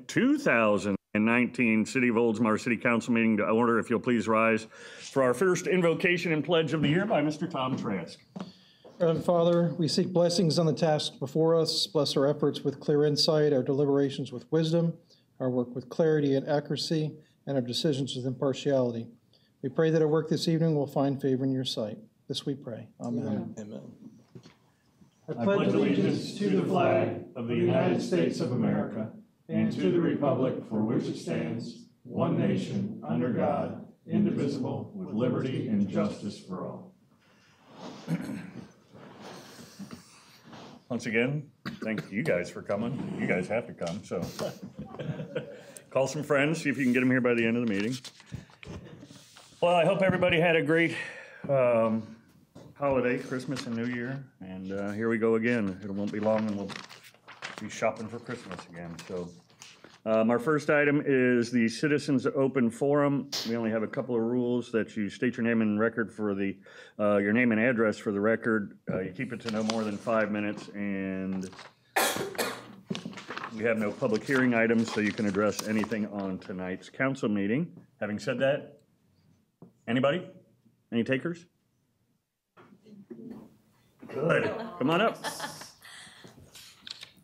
2019 City of Oldsmar City Council meeting to order. If you'll please rise for our first invocation and pledge of the year by Mr. Tom Trask. Heavenly Father, we seek blessings on the task before us. Bless our efforts with clear insight, our deliberations with wisdom, our work with clarity and accuracy, and our decisions with impartiality. We pray that our work this evening will find favor in your sight. This we pray. Amen. Amen. I pledge allegiance to the flag of the United States of America and to the republic for which it stands, one nation, under God, indivisible, with liberty and justice for all. Once again, thank you guys for coming. You guys have to come, so. Call some friends, see if you can get them here by the end of the meeting. Well, I hope everybody had a great holiday, Christmas and New Year, and here we go again. It won't be long and we'll be shopping for Christmas again. So our first item is the Citizens Open Forum. We only have a couple of rules: that you state your name and record for the your name and address for the record. You keep it to no more than 5 minutes, and we have no public hearing items, so you can address anything on tonight's council meeting. Having said that, anybody? Any takers? Good. Come on up.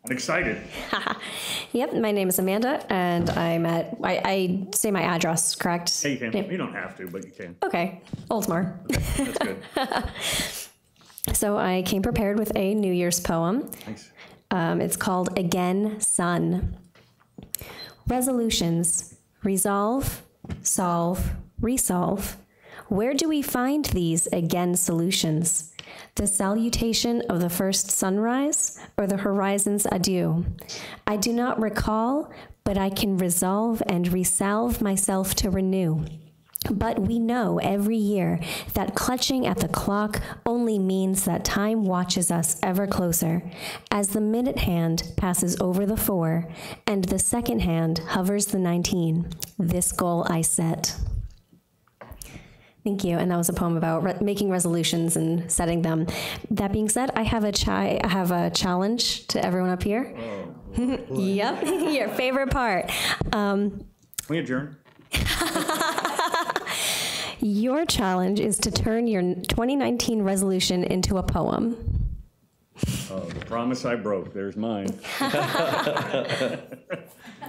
I'm excited. Yep, my name is Amanda, and I'm at, I say my address, correct? Yeah, you can. You don't have to, but you can. Okay, Oldsmar. That's good. So I came prepared with a New Year's poem. Thanks. It's called Again, Sun. Resolutions: resolve, solve, resolve. Where do we find these again solutions? The salutation of the first sunrise, or the horizon's adieu? I do not recall, but I can resolve and resalve myself to renew. But we know every year that clutching at the clock only means that time watches us ever closer, as the minute hand passes over the 4, and the second hand hovers the 19. This goal I set. Thank you. And that was a poem about making resolutions and setting them. That being said, I have a challenge to everyone up here. Oh, yep, your favorite part. We adjourn. Your challenge is to turn your 2019 resolution into a poem. Oh, the promise I broke. There's mine.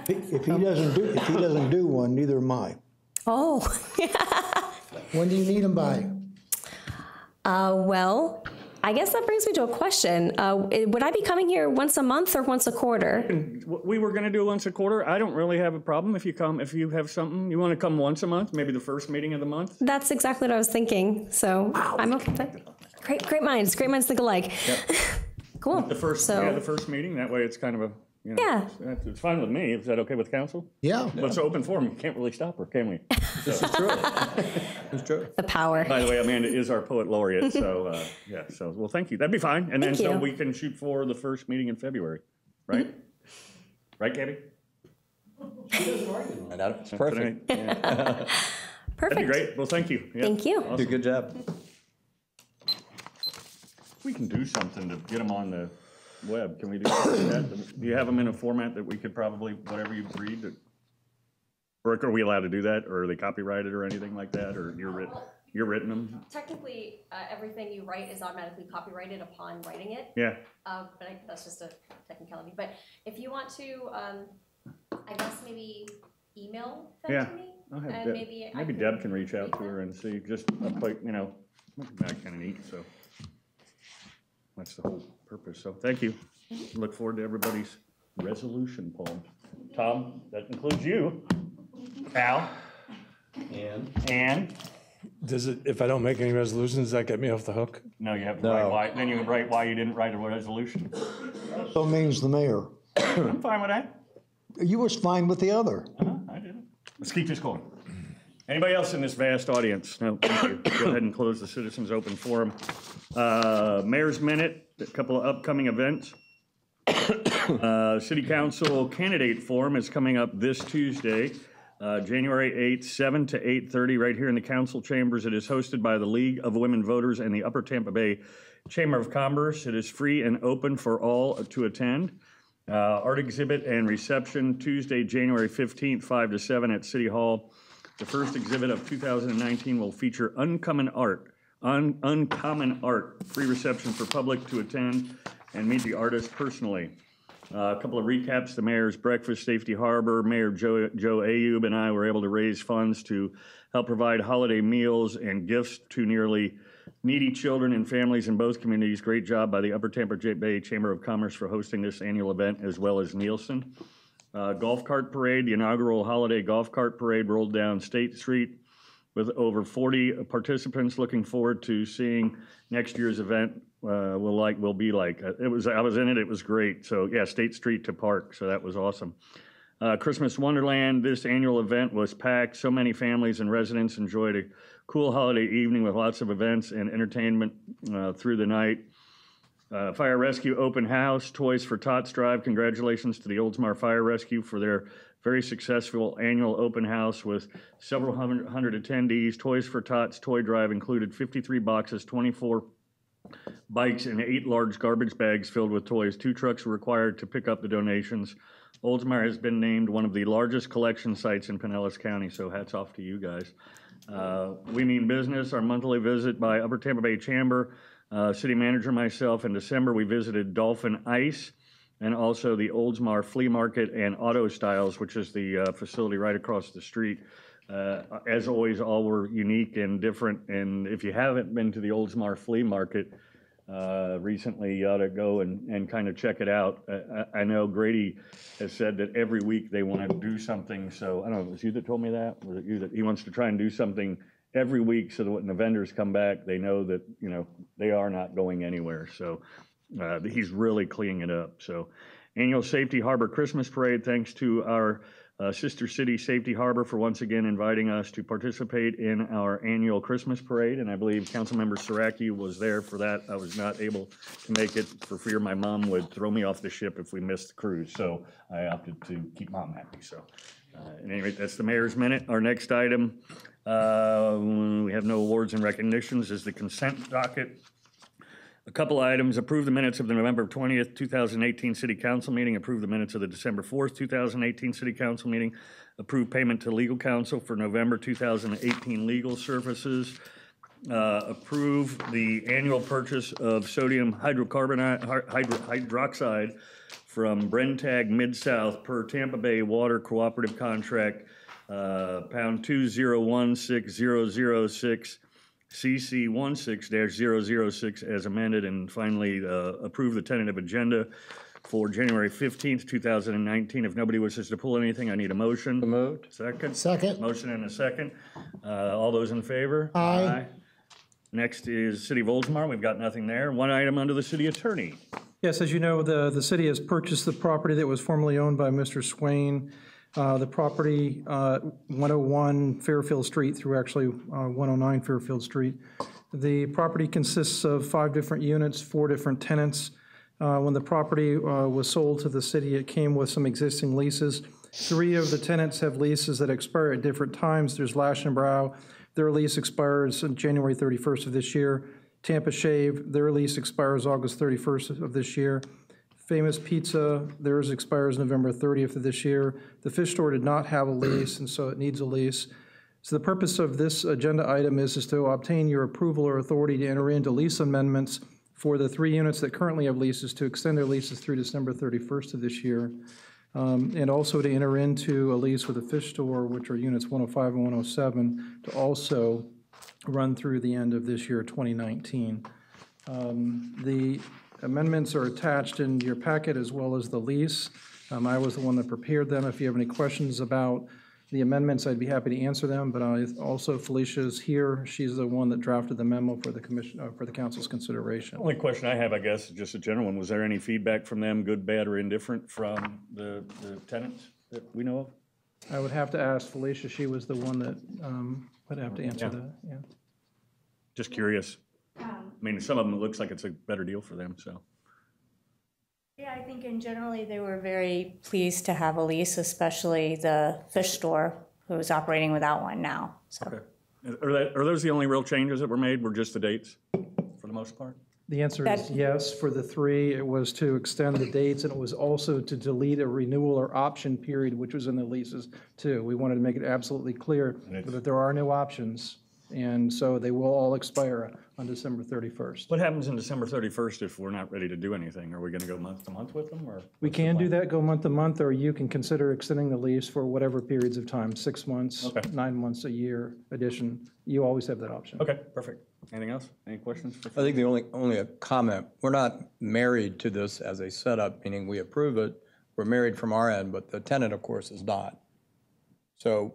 If he doesn't do one, neither am I. Oh. When do you need them by? Well, I guess that brings me to a question. Would I be coming here once a month or once a quarter? We were going to do once a quarter. I don't really have a problem if you come, if you have something. You want to come once a month, maybe the first meeting of the month? That's exactly what I was thinking. So wow, I'm okay. Great minds think alike. Yep. Cool. The first meeting. That way it's kind of a, you know, yeah. It's fine with me. Is that okay with council? Yeah. Well, it's an open forum. You can't really stop her, can we? This is true. It's true. The power. By the way, Amanda is our poet laureate. So, yeah. So, well, thank you. That'd be fine. And then so we can shoot for the first meeting in February, right? Right, Gabby? It's perfect. Yeah. Perfect. That'd be great. Well, thank you. Yeah. Thank you. Awesome. Do a good job. We can do something to get them on the web. Can we do something like that? Do you have them in a format that we could probably, whatever you read, or are we allowed to do that, or are they copyrighted or anything like that, or you're written them? Technically, everything you write is automatically copyrighted upon writing it. Yeah. But that's just a technicality. But if you want to, I guess maybe email them to me. I'll have and Deb, maybe Deb can reach out to her and see, just like, you know, that kind of neat, so. That's the whole purpose. So thank you. Look forward to everybody's resolution poem. Tom, that includes you. Al. And. Does it, if I don't make any resolutions, does that get me off the hook? No, you have to write why. Then you write why you didn't write a resolution. So means the mayor. I'm fine with that. You was fine with the other. I didn't. Let's keep this going. Anybody else in this vast audience? No, thank you. Go ahead and close the Citizens Open Forum. Mayor's Minute, a couple of upcoming events. City Council Candidate Forum is coming up this Tuesday, January 8th, 7 to 8:30, right here in the council chambers. It is hosted by the League of Women Voters and the Upper Tampa Bay Chamber of Commerce. It is free and open for all to attend. Art exhibit and reception, Tuesday, January 15th, 5 to 7 at City Hall. The first exhibit of 2019 will feature uncommon art, free reception for public to attend and meet the artist personally. A couple of recaps, the mayor's breakfast, Safety Harbor. Mayor Joe Ayub and I were able to raise funds to help provide holiday meals and gifts to nearly needy children and families in both communities. Great job by the Upper Tampa Bay Chamber of Commerce for hosting this annual event, as well as Nielsen. Golf cart parade, the inaugural holiday golf cart parade rolled down State Street with over 40 participants. Looking forward to seeing next year's event will be like. I was in it, it was great. So yeah, State Street to Park, so that was awesome. Christmas Wonderland, this annual event was packed. So many families and residents enjoyed a cool holiday evening with lots of events and entertainment through the night. Fire Rescue Open House, Toys for Tots Drive. Congratulations to the Oldsmar Fire Rescue for their very successful annual open house with several hundred attendees. Toys for Tots Toy Drive included 53 boxes, 24 bikes, and 8 large garbage bags filled with toys. 2 trucks were required to pick up the donations. Oldsmar has been named one of the largest collection sites in Pinellas County, so hats off to you guys. We Mean Business, our monthly visit by Upper Tampa Bay Chamber. City manager, myself, in December, we visited Dolphin Ice and also the Oldsmar Flea Market and Auto Styles, which is the facility right across the street. As always, all were unique and different. And if you haven't been to the Oldsmar Flea Market recently, you ought to go and kind of check it out. I know Grady has said that every week they want to do something. So I don't know, it was you that told me that? Was it you that he wants to try and do something every week so that when the vendors come back, they know that, you know, they are not going anywhere. So he's really cleaning it up. So annual Safety Harbor Christmas Parade, thanks to our sister city, Safety Harbor, for once again inviting us to participate in our annual Christmas parade. And I believe Councilmember Saraki was there for that. I was not able to make it for fear my mom would throw me off the ship if we missed the cruise. So I opted to keep mom happy. So at any rate, that's the mayor's minute. Our next item, we have no awards and recognitions, is the consent docket. A couple items: approve the minutes of the November 20th, 2018 City Council meeting, approve the minutes of the December 4th, 2018 City Council meeting, approve payment to legal counsel for November 2018 legal services, approve the annual purchase of sodium hydroxide from Brentag Mid-South per Tampa Bay Water Cooperative Contract, pound 2016006. CC 16-006 as amended, and finally approve the tentative agenda for January 15th, 2019. If nobody wishes to pull anything, I need a motion. So moved. Second? Second. Motion and a second. All those in favor? Aye. Next is City of Oldsmar. We've got nothing there. One item under the city attorney. Yes, as you know, the city has purchased the property that was formerly owned by Mr. Swain. The property, 101 Fairfield Street through actually 109 Fairfield Street. The property consists of 5 different units, 4 different tenants. When the property was sold to the city, it came with some existing leases. 3 of the tenants have leases that expire at different times. There's Lash and Brow. Their lease expires on January 31st of this year. Tampa Shave, their lease expires August 31st of this year. Famous Pizza, theirs expires November 30th of this year. The fish store did not have a lease, and so it needs a lease. So the purpose of this agenda item is to obtain your approval or authority to enter into lease amendments for the 3 units that currently have leases to extend their leases through December 31st of this year, and also to enter into a lease with the fish store, which are units 105 and 107, to also run through the end of this year, 2019. The amendments are attached in your packet as well as the lease. I was the one that prepared them. If you have any questions about the amendments, I'd be happy to answer them, but also Felicia's here. She's the one that drafted the memo for the commission, for the council's consideration. Only question I have, I guess, is just a general one. Was there any feedback from them, good, bad, or indifferent, from the tenants that we know of? I would have to ask Felicia. She was the one that would have to answer that, yeah. Just curious. I mean, some of them, it looks like it's a better deal for them, so. Yeah, I think in generally they were very pleased to have a lease, especially the fish store, who is operating without one now. So. Okay. Are those the only real changes that were made, were just the dates, for the most part? The answer is yes. For the three, it was to extend the dates, and it was also to delete a renewal or option period, which was in the leases too. We wanted to make it absolutely clear that there are no options, and so they will all expire on December 31st. What happens in December 31st if we're not ready to do anything? Are we going to go month to month with them, or? We can do that, go month to month, or you can consider extending the lease for whatever periods of time, 6 months, Okay. 9 months, a year addition. You always have that option. Okay, perfect. Anything else? Any questions? I think the only a comment, we're not married to this as a setup, meaning we approve it. We're married from our end, but the tenant, of course, is not. So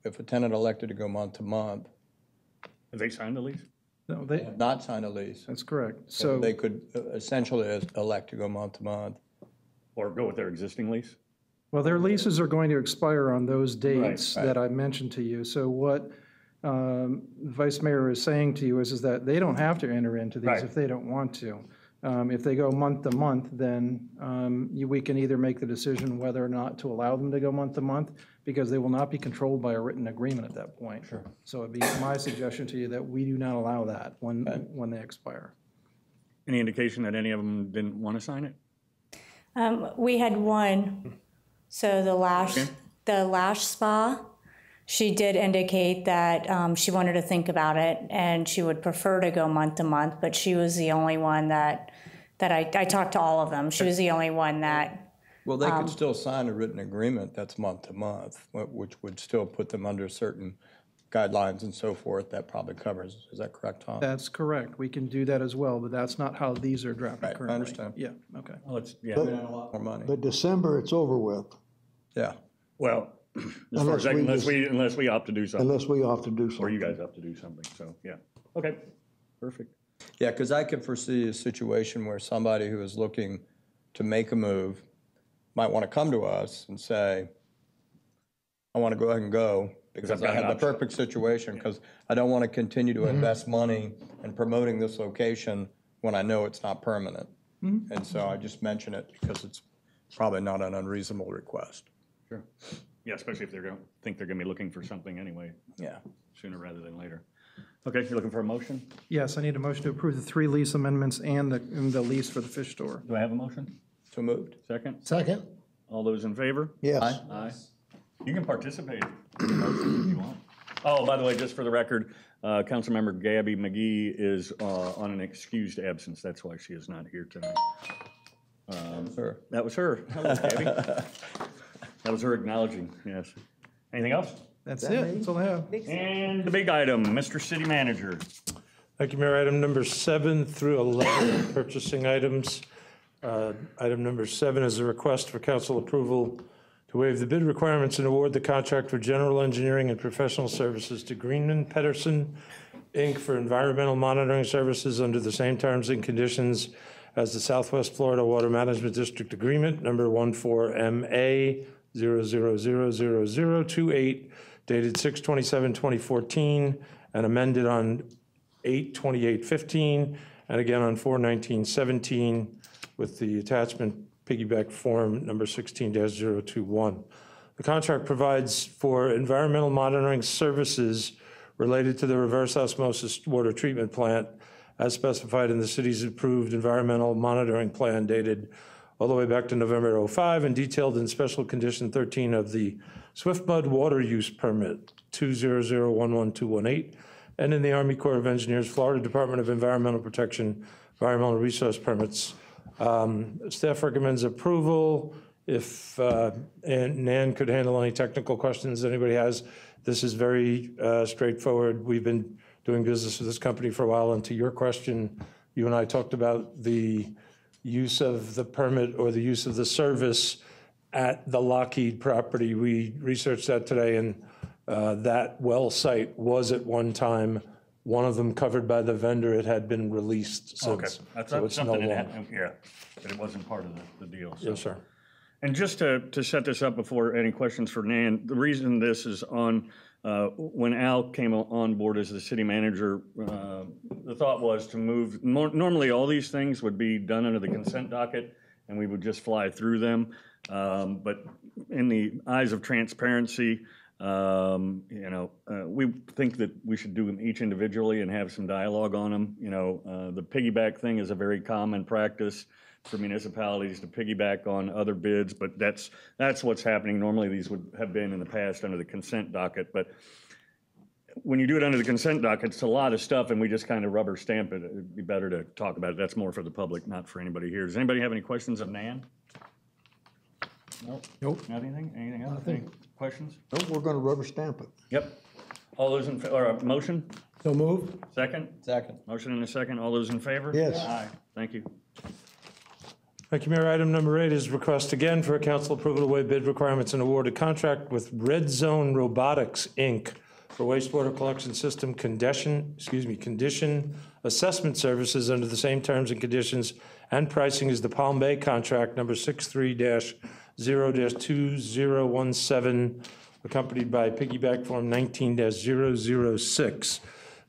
if a tenant elected to go month to month, Have they signed the lease? No, they, have not signed a lease, that's correct. so So they could essentially elect to go month to month. Or go with their existing lease? well, their leases are going to expire on those dates Right. that I mentioned to you. So what Vice Mayor is saying to you is that they don't have to enter into these Right. if they don't want to. If they go month to month, then we can either make the decision whether or not to allow them to go month to month, because they will not be controlled by a written agreement at that point. Sure. So it'd be my suggestion to you that we do not allow that when they expire. Any indication that any of them didn't want to sign it? We had one, so the Lash Spa, she did indicate that she wanted to think about it and she would prefer to go month to month, but she was the only one that I talked to all of them. She was the only one that, Well, they could still sign a written agreement that's month to month, which would still put them under certain guidelines and so forth. That probably covers. Is that correct, Tom? That's correct. We can do that as well, but that's not how these are drafted Right, I currently. understand. Yeah, okay. Well, it's, yeah. More money. But December, it's over with, Yeah. Well, as far as I, Unless unless we opt to do something, unless we have to do or something. you guys have to do something, so, yeah. Okay, perfect. Yeah, because I could foresee a situation where somebody who is looking to make a move might want to come to us and say, I want to go ahead and go because I've I got an have the option. perfect situation, because I don't want to continue to invest money in promoting this location when I know it's not permanent. And so I just mention it because it's probably not an unreasonable request. Sure. Yeah, especially if they're going to think they're going to be looking for something anyway, Yeah. sooner rather than later. Okay, you're looking for a motion? Yes, I need a motion to approve the 3 lease amendments and the lease for the fish store. Do I have a motion? So moved. Second? Second? All those in favor? Yes. Aye. You can participate in the motion if you want. Oh, by the way, just for the record, Councilmember Gabby McGee is on an excused absence. That's why she is not here tonight. Sir. That was her. Hello, Gabby. That was her acknowledging, yes. Anything else? That's it, that's all I have. And the big item, Mr. City Manager. Thank you, Mayor. Item number 7 through 11, purchasing items. Item number 7 is a request for council approval to waive the bid requirements and award the contract for general engineering and professional services to Greenman Pedersen, Inc. for environmental monitoring services under the same terms and conditions as the Southwest Florida Water Management District Agreement, number 14MA00000028, dated 6/27/2014, and amended on 8/28/15, and again on 4/19/17, with the attachment piggyback form number 16-021. The contract provides for environmental monitoring services related to the reverse osmosis water treatment plant as specified in the city's approved environmental monitoring plan dated all the way back to November 05 and detailed in special condition 13 of the Swift Mud Water Use Permit 200112118 and in the Army Corps of Engineers, Florida Department of Environmental Protection, Environmental Resource Permits. Staff recommends approval. If Nan could handle any technical questions anybody has, this is very straightforward. We've been doing business with this company for a while, and to your question, you and I talked about the use of the permit or the use of the service at the Lockheed property. We researched that today, and that well site was at one time one of them covered by the vendor. It had been released since. Okay, that's so it's no something that longer. happened, yeah, but it wasn't part of the deal. So. Yes, sir. And just to set this up before any questions for Nan, the reason this is on, when Al came on board as the city manager, the thought was to move, normally all these things would be done under the consent docket and we would just fly through them. But in the eyes of transparency, We think that we should do them each individually and have some dialogue on them. The piggyback thing is a very common practice for municipalities to piggyback on other bids, but that's what's happening. Normally, these would have been in the past under the consent docket, but when you do it under the consent docket, it's a lot of stuff, and we just kind of rubber stamp it. It'd be better to talk about it. That's more for the public, not for anybody here. Does anybody have any questions of Nan? Nope. Nothing? Anything else? Any questions? Nope, we're gonna rubber stamp it. Yep. All those in, or a motion? So move? Second? Second. Motion and a second. All those in favor? Yes. Aye. Thank you. Thank you, Mayor. Item number 8 is request again for a council approval to waive bid requirements and award a contract with Red Zone Robotics, Inc. for wastewater collection system condition assessment services under the same terms and conditions and pricing as the Palm Bay contract number 63-0-2017, accompanied by piggyback form 19-006.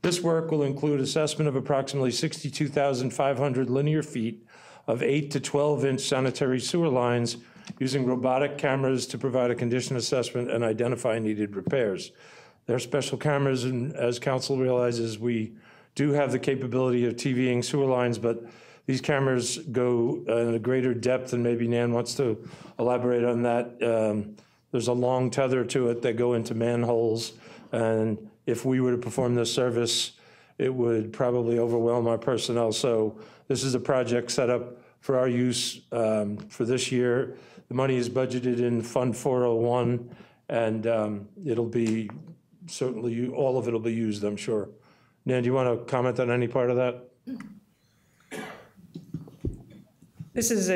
This work will include assessment of approximately 62,500 linear feet of 8 to 12-inch sanitary sewer lines using robotic cameras to provide a condition assessment and identify needed repairs. They're special cameras, and as council realizes, we do have the capability of TVing sewer lines, but these cameras go in a greater depth, and maybe Nan wants to elaborate on that. There's a long tether to it that go into manholes, and if we were to perform this service, it would probably overwhelm our personnel. So this is a project set up for our use for this year. The money is budgeted in Fund 401, and it'll be certainly, all of it will be used, I'm sure. Nan, do you want to comment on any part of that? This is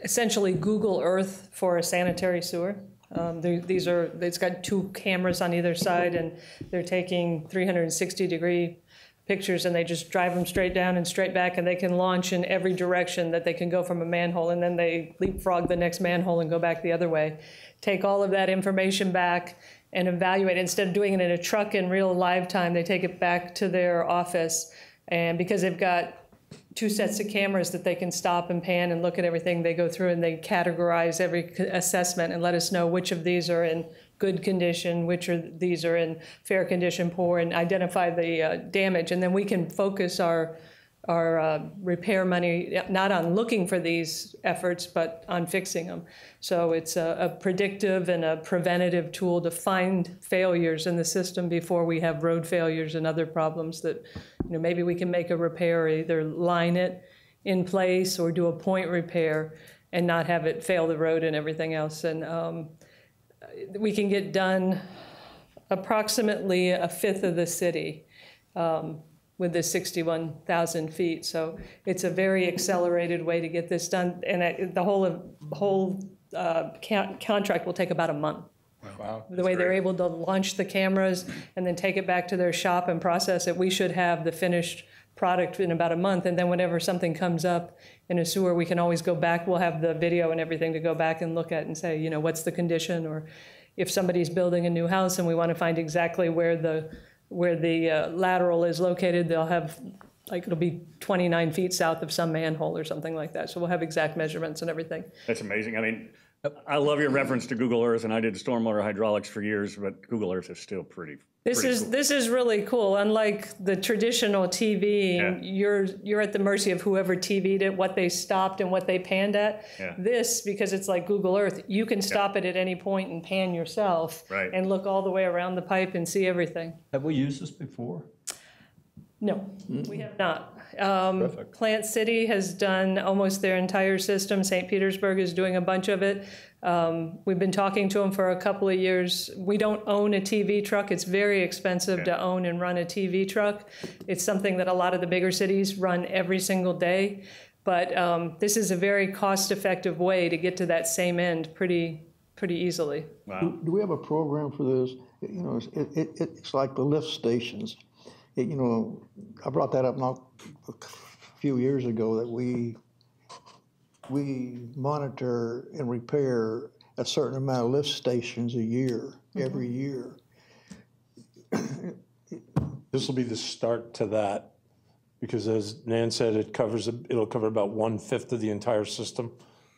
essentially Google Earth for a sanitary sewer. It's got 2 cameras on either side, and they're taking 360-degree pictures, and they just drive them straight down and straight back, and they can launch in every direction that they can go from a manhole, and then they leapfrog the next manhole and go back the other way. Take all of that information back and evaluate it. Instead of doing it in a truck in real live time, they take it back to their office, and because they've got 2 sets of cameras that they can stop and pan and look at everything, they go through and they categorize every assessment and let us know which of these are in good condition, which of these are in fair condition, poor, and identify the damage. And then we can focus our repair money not on looking for these efforts, but on fixing them. So it's a predictive and a preventative tool to find failures in the system before we have road failures and other problems that, maybe we can make a repair, either line it in place or do a point repair and not have it fail the road and everything else. And we can get done approximately a fifth of the city with the 61,000 feet. So it's a very accelerated way to get this done. And the whole contract will take about a month. Wow. The way they're able to launch the cameras and then take it back to their shop and process it, we should have the finished product in about a month. And then whenever something comes up in a sewer, we can always go back. We'll have the video and everything to go back and look at and say, what's the condition? Or if somebody's building a new house and we want to find exactly where the lateral is located, they'll have, it'll be 29 feet south of some manhole or something like that. So we'll have exact measurements and everything. That's amazing. I mean, I love your reference to Google Earth, and I did stormwater hydraulics for years, but Google Earth is still pretty This is really cool. Unlike the traditional TV, you're at the mercy of whoever TV'd it, what they stopped and what they panned at. Yeah. This, because it's like Google Earth, you can stop it at any point and pan yourself and look all the way around the pipe and see everything. Have we used this before? No, we have not. Plant City has done almost their entire system. St. Petersburg is doing a bunch of it. We've been talking to them for a couple of years. We don't own a TV truck. It's very expensive to own and run a TV truck. It's something that a lot of the bigger cities run every single day. But this is a very cost-effective way to get to that same end pretty easily. Wow. Do we have a program for this? It's like the lift stations. I brought that up not a few years ago, that we monitor and repair a certain amount of lift stations a year, every year. This will be the start to that, because as Nan said, it'll cover about 1/5 of the entire system.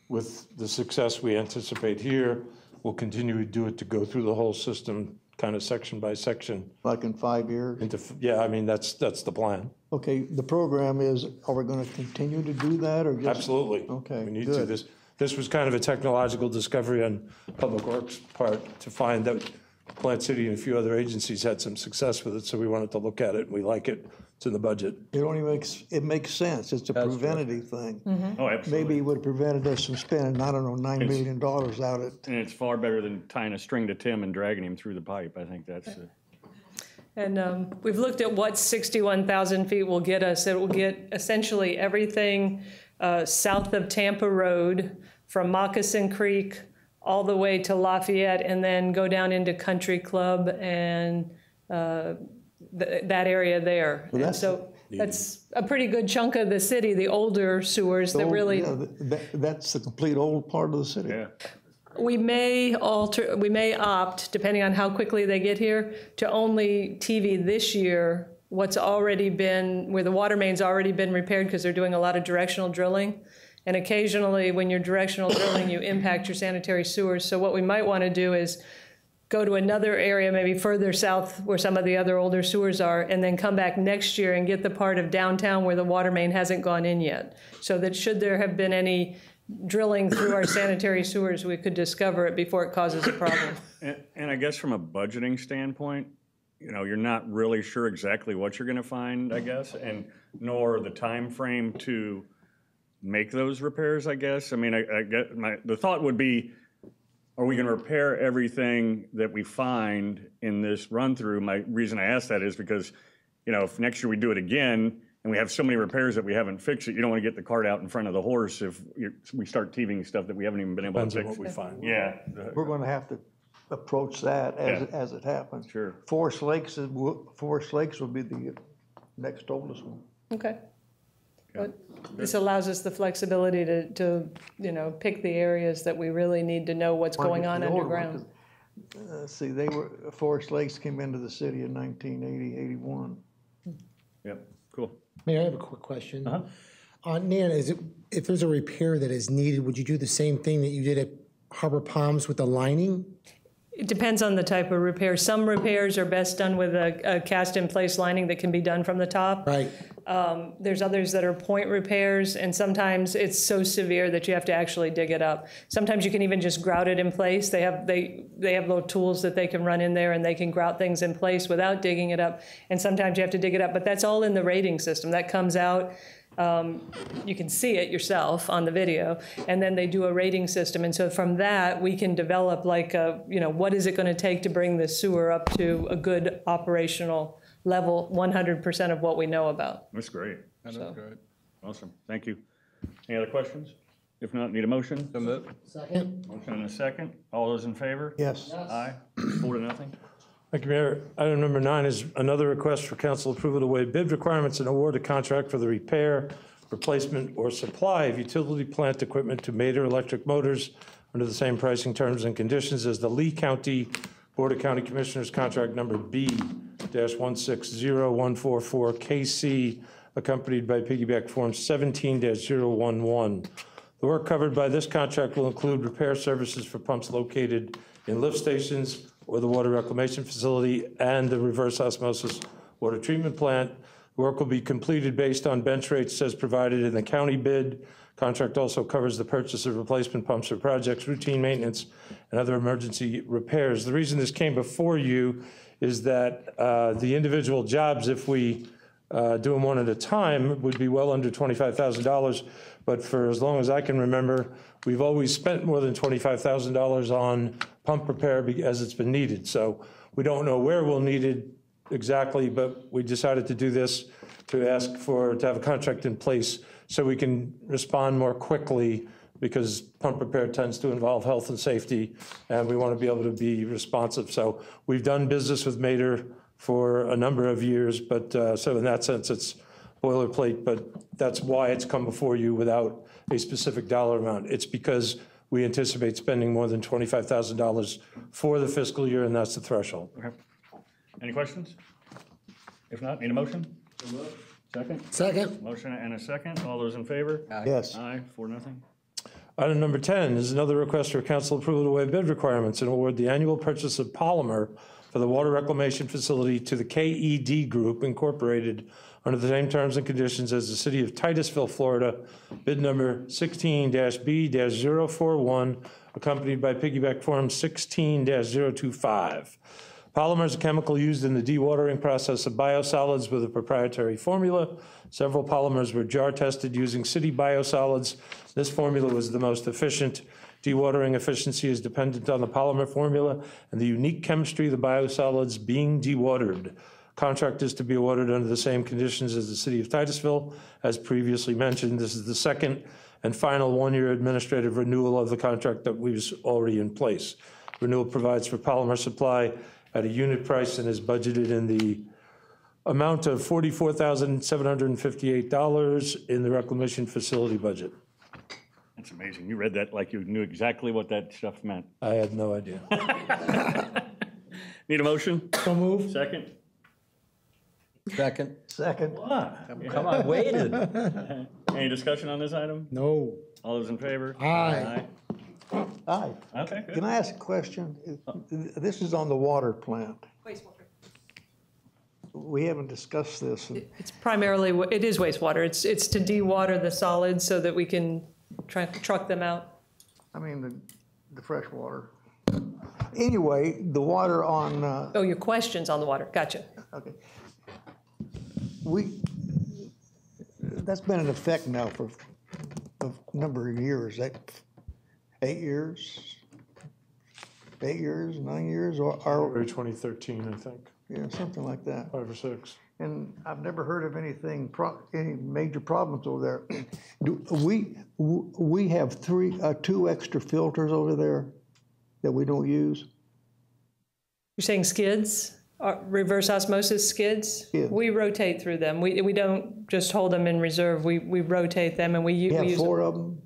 With the success we anticipate here, we'll continue to do it to go through the whole system, kind of section by section. Like in 5 years? Yeah, I mean, that's the plan. Okay, the program is, are we gonna continue to do that or just? Absolutely. Okay, We need to. good. This was kind of a technological discovery on Public Works' part to find that Plant City and a few other agencies had some success with it, so we wanted to look at it. We like it. It's in the budget. It only makes, it makes sense. It's a That's preventative thing. Oh, absolutely. Maybe it would have prevented us from spending, I don't know, $9 million out at. And it's far better than tying a string to Tim and dragging him through the pipe. I think that's, And we've looked at what 61,000 feet will get us. It will get essentially everything south of Tampa Road, from Moccasin Creek all the way to Lafayette, and then go down into Country Club and that area there. Well, And so that's a pretty good chunk of the city, the older sewers that really. Yeah, that's the complete old part of the city. yeah. We may opt, depending on how quickly they get here, to only TV this year what's already been, where the water main's already been repaired, because they're doing a lot of directional drilling. And occasionally, when you're directional drilling, you impact your sanitary sewers. So what we might want to do is go to another area, maybe further south where some of the other older sewers are, and then come back next year and get the part of downtown where the water main hasn't gone in yet. So that should there have been any drilling through our sanitary sewers, we could discover it before it causes a problem. And I guess from a budgeting standpoint, you know, you're not really sure exactly what you're gonna find, I guess, and nor the time frame to make those repairs, I guess. I mean, I get the thought would be, are we gonna repair everything that we find in this run through? My reason I ask that is because, you know, if next year we do it again and we have so many repairs that we haven't fixed it, you don't wanna get the cart out in front of the horse if we start TVing stuff that we haven't even been able Depends to on fix. what we find. Yeah, We're gonna have to approach that as it happens. Sure. Forest Lakes will be the next oldest one. Okay. But this allows us the flexibility to, you know, pick the areas that we really need to know what's going on The older one, underground. 'cause, see, Forest Lakes came into the city in 1980, 81. yep, cool. Mayor, I have a quick question. Uh-huh. Nan, if there's a repair that is needed, would you do the same thing that you did at Harbor Palms with the lining? It depends on the type of repair. Some repairs are best done with a cast-in-place lining that can be done from the top. Right. There's others that are point repairs, and sometimes it's so severe that you have to actually dig it up. Sometimes you can even just grout it in place. They have little tools that they can run in there, and they can grout things in place without digging it up. And sometimes you have to dig it up, but that's all in the rating system. That comes out. You can see it yourself on the video, and then they do a rating system. And so from that, we can develop like what is it going to take to bring the sewer up to a good operational level, 100% of what we know about. That's great. That's good. Awesome. Thank you. Any other questions? If not, need a motion? So moved. Second. Motion and a second. All those in favor? Yes. Aye. 4-0. Thank you, Mayor. Item number 9 is another request for council approval to waive bid requirements and award a contract for the repair, replacement, or supply of utility plant equipment to Mader Electric Motors under the same pricing terms and conditions as the Lee County Board of County Commissioners contract number B-160144KC, accompanied by piggyback form 17-011. The work covered by this contract will include repair services for pumps located in lift stations or the water reclamation facility and the reverse osmosis water treatment plant. The work will be completed based on bench rates as provided in the county bid. Contract also covers the purchase of replacement pumps for projects, routine maintenance, and other emergency repairs. The reason this came before you is that the individual jobs, if we do them one at a time, would be well under $25,000. But for as long as I can remember, we've always spent more than $25,000 on pump repair as it's been needed. So we don't know where we'll need it exactly, but we decided to do this to ask to have a contract in place so we can respond more quickly, because pump repair tends to involve health and safety, and we want to be able to be responsive. So we've done business with Mader for a number of years, but so in that sense, it's boilerplate, but that's why it's come before you without a specific dollar amount. It's because we anticipate spending more than $25,000 for the fiscal year, and that's the threshold. Okay. Any questions? If not, need a motion? Second? Second. Motion and a second. All those in favor? Yes. Aye, 4-0. Item number 10 is another request for council approval to waive bid requirements and award the annual purchase of polymer for the water reclamation facility to the KED Group Incorporated under the same terms and conditions as the city of Titusville, Florida, bid number 16-B-041, accompanied by piggyback form 16-025. Polymer is a chemical used in the dewatering process of biosolids with a proprietary formula. Several polymers were jar tested using city biosolids. This formula was the most efficient. Dewatering efficiency is dependent on the polymer formula and the unique chemistry of the biosolids being dewatered. Contract is to be awarded under the same conditions as the city of Titusville. As previously mentioned, this is the second and final one-year administrative renewal of the contract that was already in place. Renewal provides for polymer supply at a unit price and is budgeted in the amount of $44,758 in the reclamation facility budget. That's amazing. You read that like you knew exactly what that stuff meant. I had no idea. Need a motion? So move. Second? Second. Second. Come on, waited. Any discussion on this item? No. All those in favor? Aye. Aye. Okay, good. Can I ask a question? This is on the water plant. Wastewater. We haven't discussed this. It's primarily, it is wastewater. It's to dewater the solids so that we can truck them out. I mean, the fresh water. Anyway, the water on, Oh, your questions on the water. Gotcha. okay. That's been in effect now for a number of years, 8 years? 8 years, 9 years, or, February 2013, I think, yeah, something like that. 5 or 6. And I've never heard of any major problems over there. We have 2 extra filters over there that we don't use? You're saying skids? Reverse osmosis skids? Yeah. We rotate through them. We don't just hold them in reserve. We rotate them and we You have use 4 of them?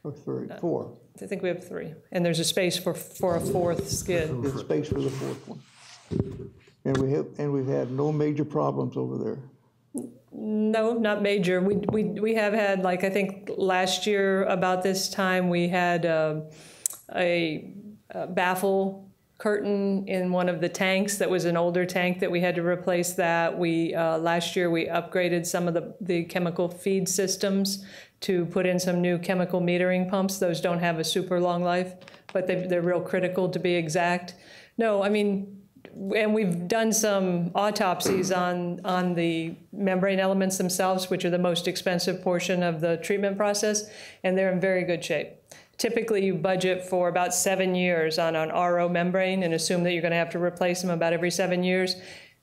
Or 3? 4. I think we have 3. And there's a space for a 4th skid. There's space for the 4th one. And we've had no major problems over there. No, not major. We have had, like, I think last year about this time, we had a baffle curtain in one of the tanks that was an older tank that we had to replace that. Last year we upgraded some of the chemical feed systems to put in some new chemical metering pumps. Those don't have a super long life, but they're real critical to be exact. No, I mean, and we've done some autopsies on the membrane elements themselves, which are the most expensive portion of the treatment process, and they're in very good shape. Typically, you budget for about 7 years on an RO membrane and assume that you're going to have to replace them about every 7 years.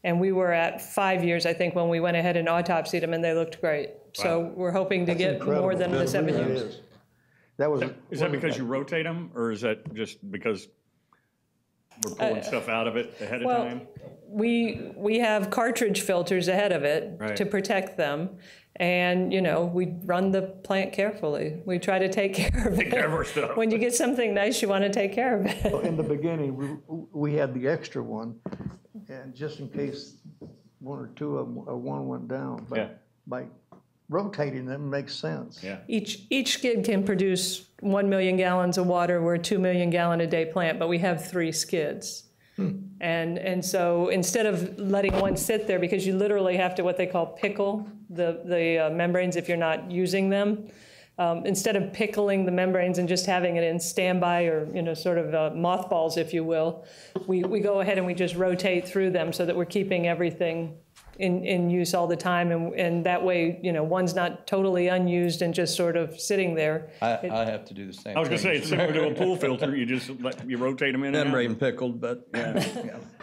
And we were at 5 years, I think, when we went ahead and autopsied them, and they looked great. Wow. So we're hoping to get more than the 7 years. Is that because you rotate them, or is that just because we're pulling stuff out of it ahead of time? We have cartridge filters ahead of it to protect them. And, you know, we run the plant carefully. We try to take care of it. Take care of our stuff. When you get something nice, you want to take care of it. Well, in the beginning, we had the extra one, and just in case 1 or 2 of them, one went down. But by rotating them makes sense. Yeah. Each skid can produce 1 million gallons of water. We're a 2 million gallon a day plant, but we have 3 skids. And so instead of letting one sit there, because you literally have to what they call pickle the membranes if you're not using them, instead of pickling the membranes and just having it in standby or, you know, sort of mothballs, if you will, we go ahead and we just rotate through them so that we're keeping everything in use all the time, and that way, you know, one's not totally unused and just sort of sitting there. I have to do the same thing. I was going to say, it's similar to a pool filter. You just you rotate them in and out. Membrane pickled, but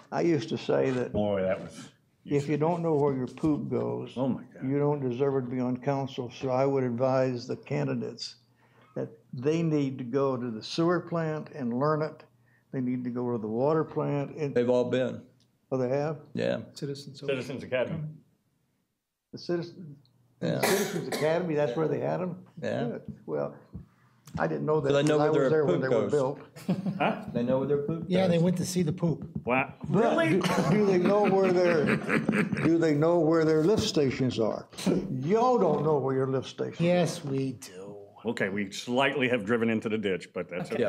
I used to say that Boy, that was... if you don't know where your poop goes, Oh my God. you don't deserve it to be on council. So I would advise the candidates that they need to go to the sewer plant and learn it. They need to go to the water plant. they've all been. Oh, they have? Yeah. Citizens. Citizens Academy. The Citizens Yeah. Academy, that's where they had them? Yeah. Good. Well, I didn't know that So they know because I where was their there when poop they were goes. built. They know where their poop Yeah, goes. they went to see the poop. Wow. But Really? do they know where their lift stations are? Y'all don't know where your lift stations are. Yes, we do. Okay, we slightly have driven into the ditch, but that's okay.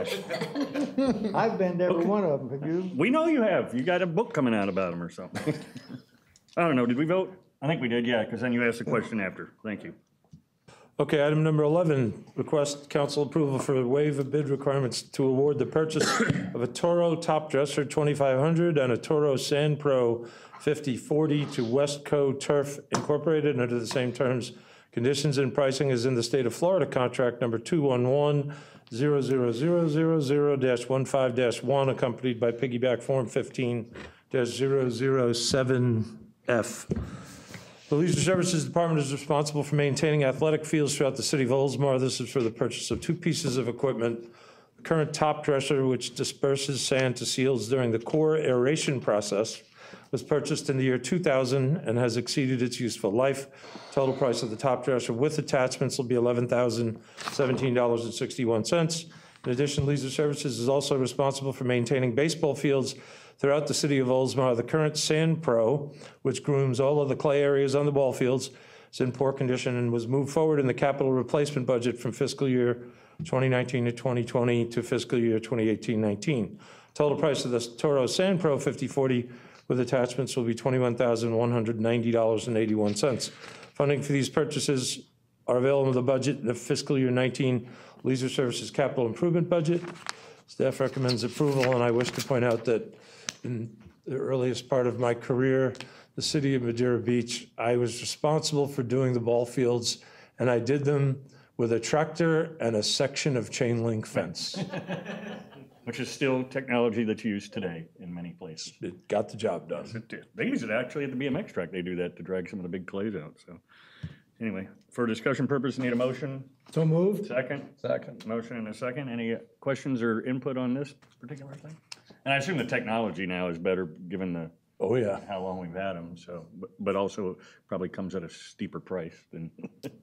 I've been to every one of them, have you? We know you have. You got a book coming out about them or something. I don't know, did we vote? I think we did, yeah, because then you asked the question after. Thank you. Okay, item number 11, request council approval for waive of bid requirements to award the purchase of a Toro Top Dresser 2500 and a Toro Sand Pro 5040 to Westco Turf Incorporated under the same terms, conditions, and pricing as in the state of Florida contract number 211-00000-15-1, accompanied by piggyback form 15-007F. The Leisure Services Department is responsible for maintaining athletic fields throughout the city of Oldsmar. This is for the purchase of 2 pieces of equipment. The current top dresser, which disperses sand to seals during the core aeration process, was purchased in the year 2000 and has exceeded its useful life. Total price of the top dresser with attachments will be $11,017.61. In addition, Leisure Services is also responsible for maintaining baseball fields throughout the city of Oldsmar. The current Sand Pro, which grooms all of the clay areas on the ball fields, is in poor condition and was moved forward in the capital replacement budget from fiscal year 2019 to 2020 to fiscal year 2018-19. Total price of the Toro Sand Pro 5040 with attachments will be $21,190.81. Funding for these purchases are available in the budget in the fiscal year 19 Leisure Services capital improvement budget. Staff recommends approval, and I wish to point out that in the earliest part of my career, the city of Madeira Beach, I was responsible for doing the ball fields, and I did them with a tractor and a section of chain link fence. Which is still technology that's used today in many places. It got the job done. It did. They use it actually at the BMX track. They do that to drag some of the big clays out, so. Anyway, for discussion purpose, need a motion? So moved. Second? Second. Motion and a second. Any questions or input on this particular thing? And I assume the technology now is better, given the, Oh, yeah, how long we've had them, so, but also probably comes at a steeper price than,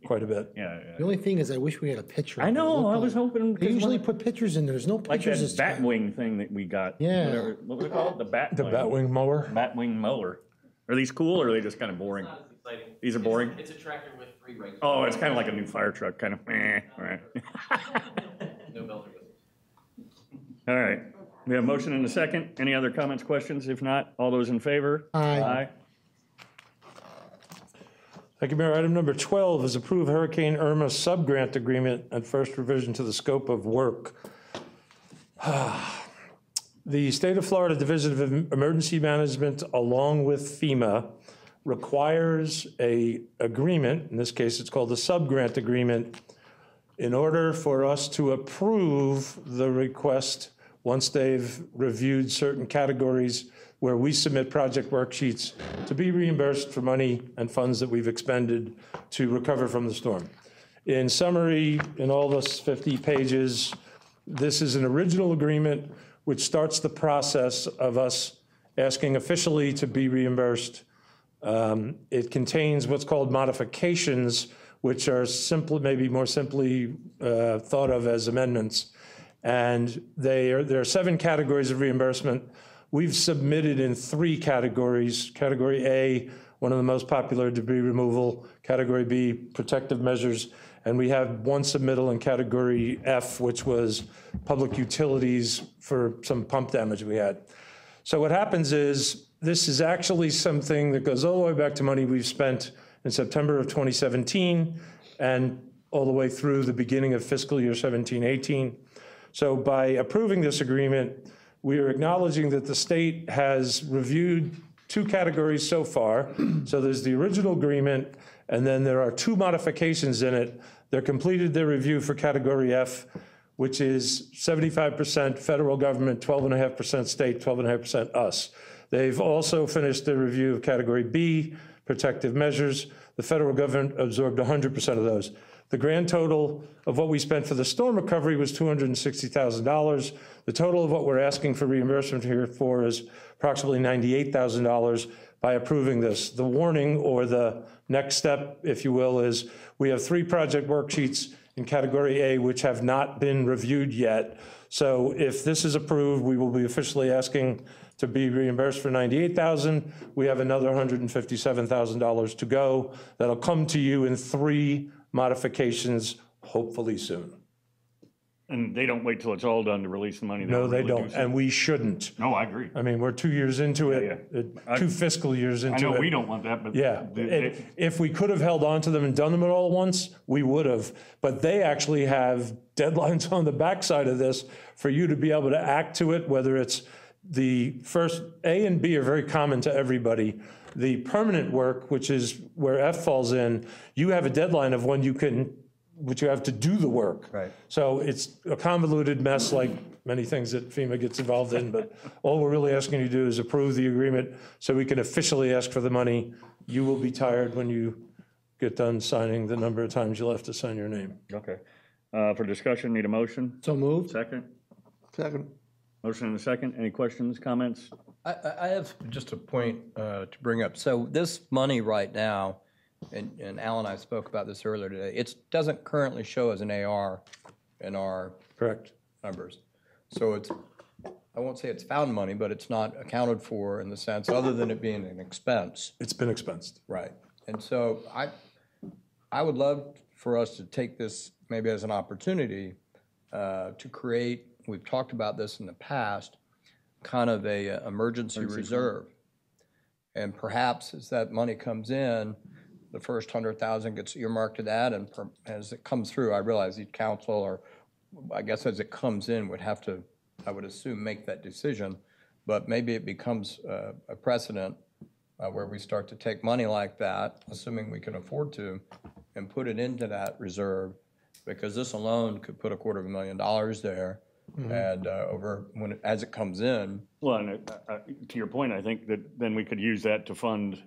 quite a bit. yeah. The only thing is I wish we had a picture. I of what it know, looked I was like. hoping. They usually put pictures in there. There's no Like that pictures this time. Batwing thing that we got. Yeah. Whatever- What was it called? The Batwing. The batwing mower? Batwing mower. Are these cool or are they just kind of boring? Not as exciting. These are boring? It's a tractor with 3 regular. Oh, it's kind of like a new fire truck, kind of, right. No bells or whistles. All right, we have motion and a second. Any other comments, questions? If not, all those in favor? Aye. Thank you, Mayor. Item number 12 is approve Hurricane Irma subgrant agreement and first revision to the scope of work. The State of Florida Division of Emergency Management, along with FEMA, requires a agreement, in this case it's called a subgrant agreement, in order for us to approve the request once they've reviewed certain categories where we submit project worksheets to be reimbursed for money and funds that we've expended to recover from the storm. In summary, in all those 50 pages, this is an original agreement which starts the process of us asking officially to be reimbursed. It contains what's called modifications, which are simple, maybe more simply thought of as amendments. And there are 7 categories of reimbursement. We've submitted in 3 categories. Category A, one of the most popular, debris removal. Category B, protective measures. And we have one submittal in category F, which was public utilities for some pump damage we had. So what happens is, this is actually something that goes all the way back to money we've spent in September of 2017 and all the way through the beginning of fiscal year 17-18. So by approving this agreement, we are acknowledging that the state has reviewed 2 categories so far. So there's the original agreement, and then there are 2 modifications in it. They're completed their review for category F, which is 75% federal government, 12.5% state, 12.5% us. They've also finished their review of category B, protective measures. The federal government absorbed 100% of those. The grand total of what we spent for the storm recovery was $260,000. The total of what we're asking for reimbursement here for is approximately $98,000 by approving this. The warning, or the next step, if you will, is we have 3 project worksheets in category A which have not been reviewed yet. So if this is approved, we will be officially asking to be reimbursed for $98,000. We have another $157,000 to go. That'll come to you in 3 modifications, hopefully soon. And they don't wait till it's all done to release the money? No, they really don't, do and we shouldn't. No, I agree. I mean, we're 2 years into Yeah, it, yeah. 2 fiscal years I into it. know we don't want that, but. Yeah, they- if we could have held on to them and done them all at once, we would have. But they actually have deadlines on the backside of this for you to be able to act to it, whether it's the first, A and B are very common to everybody. The permanent work, which is where F falls in, you have a deadline of when you can, which you have to do the work. Right. So it's a convoluted mess like many things that FEMA gets involved in, but all we're really asking you to do is approve the agreement so we can officially ask for the money. You will be tired when you get done signing the number of times you'll have to sign your name. Okay. For discussion, need a motion? So moved. Second? Second. Motion and a second. Any questions, comments? I have just a point to bring up. So this money right now, and Al and I spoke about this earlier today, it doesn't currently show as an AR in our Correct. numbers. So it's, I won't say it's found money, but it's not accounted for in the sense, other than it being an expense. It's been expensed. Right. And so I would love for us to take this maybe as an opportunity to create, we've talked about this in the past, kind of a emergency reserve. And perhaps as that money comes in, the first 100,000 gets earmarked to that, and as it comes through, I realize each council, or I guess as it comes in, would have to, I would assume, make that decision. But maybe it becomes a precedent where we start to take money like that, assuming we can afford to, and put it into that reserve, because this alone could put $250,000 there. And as it comes in. Well, and to your point, I think that then we could use that to fund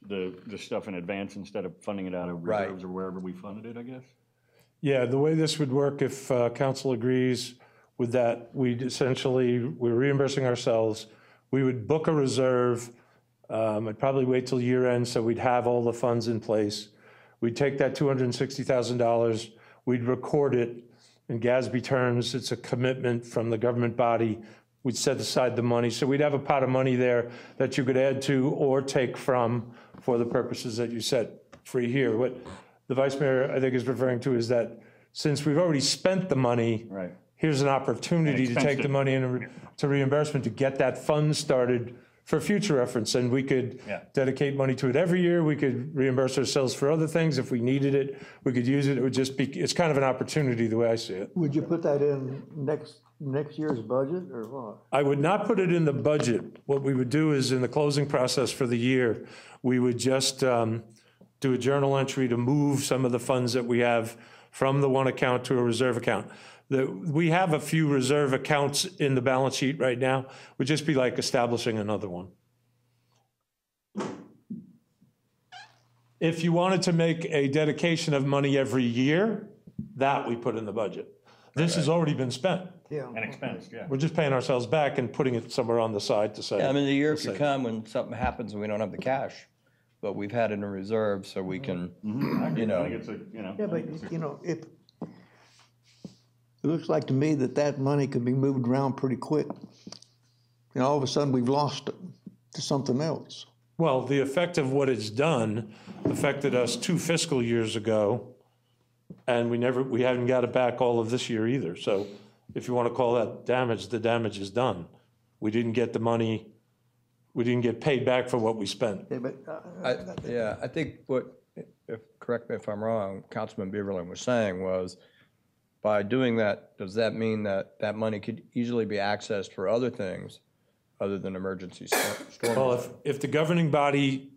the stuff in advance instead of funding it out of reserves or wherever we funded it, I guess. Yeah, the way this would work, if council agrees with that, we're reimbursing ourselves. We would book a reserve. I'd probably wait till year end so we'd have all the funds in place. We'd take that $260,000, we'd record it. In GASB terms, it's a commitment from the government body. We'd set aside the money. So we'd have a pot of money there that you could add to or take from for the purposes that you set free here. What the Vice Mayor, I think, is referring to is that since we've already spent the money, Right. here's an opportunity to take the money to reimbursement to get that fund started for future reference. And we could dedicate money to it every year. We could reimburse ourselves for other things. If we needed it, we could use it. It would just be, it's kind of an opportunity the way I see it. Would you put that in next year's budget or what? I would not put it in the budget. What we would do is in the closing process for the year, we would just do a journal entry to move some of the funds that we have from the one account to a reserve account. We have a few reserve accounts in the balance sheet right now. Would just be like establishing another one. If you wanted to make a dedication of money every year, that we put in the budget. This has already been spent. Yeah. And expensed, yeah. We're just paying ourselves back and putting it somewhere on the side to say. I mean, the year could come when something happens and we don't have the cash, but we've had it in reserve so we can, I think it's a, Yeah, but, it looks like to me that money could be moved around pretty quick. And all of a sudden, we've lost it to something else. Well, the effect of what it's done affected us 2 fiscal years ago, and we haven't got it back all of this year either. So if you want to call that damage, the damage is done. We didn't get the money, we didn't get paid back for what we spent. Yeah, but, I think correct me if I'm wrong, Councilman Beaverland was saying was, by doing that, does that mean that that money could easily be accessed for other things other than emergency storm? Well, if the governing body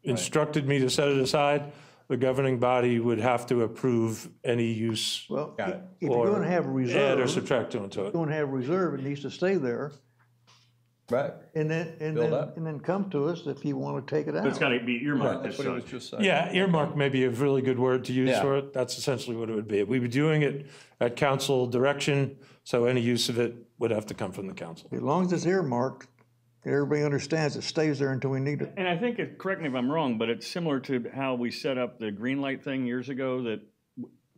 instructed me to set it aside, the governing body would have to approve any use. well, Got it. if you're gonna have a Add or reserve, subtract to it. you're gonna have a reserve, it needs to stay there. Right. And Build up. then come to us if you wanna take it out. It's got to be earmarked as That's what he was such. just saying. Yeah, earmark may be a really good word to use Yeah. for it. That's essentially what it would be. We were doing it at council direction, so any use of it would have to come from the council. As long as it's earmarked, everybody understands it stays there until we need it. And I think, correct me if I'm wrong, but it's similar to how we set up the green light thing years ago,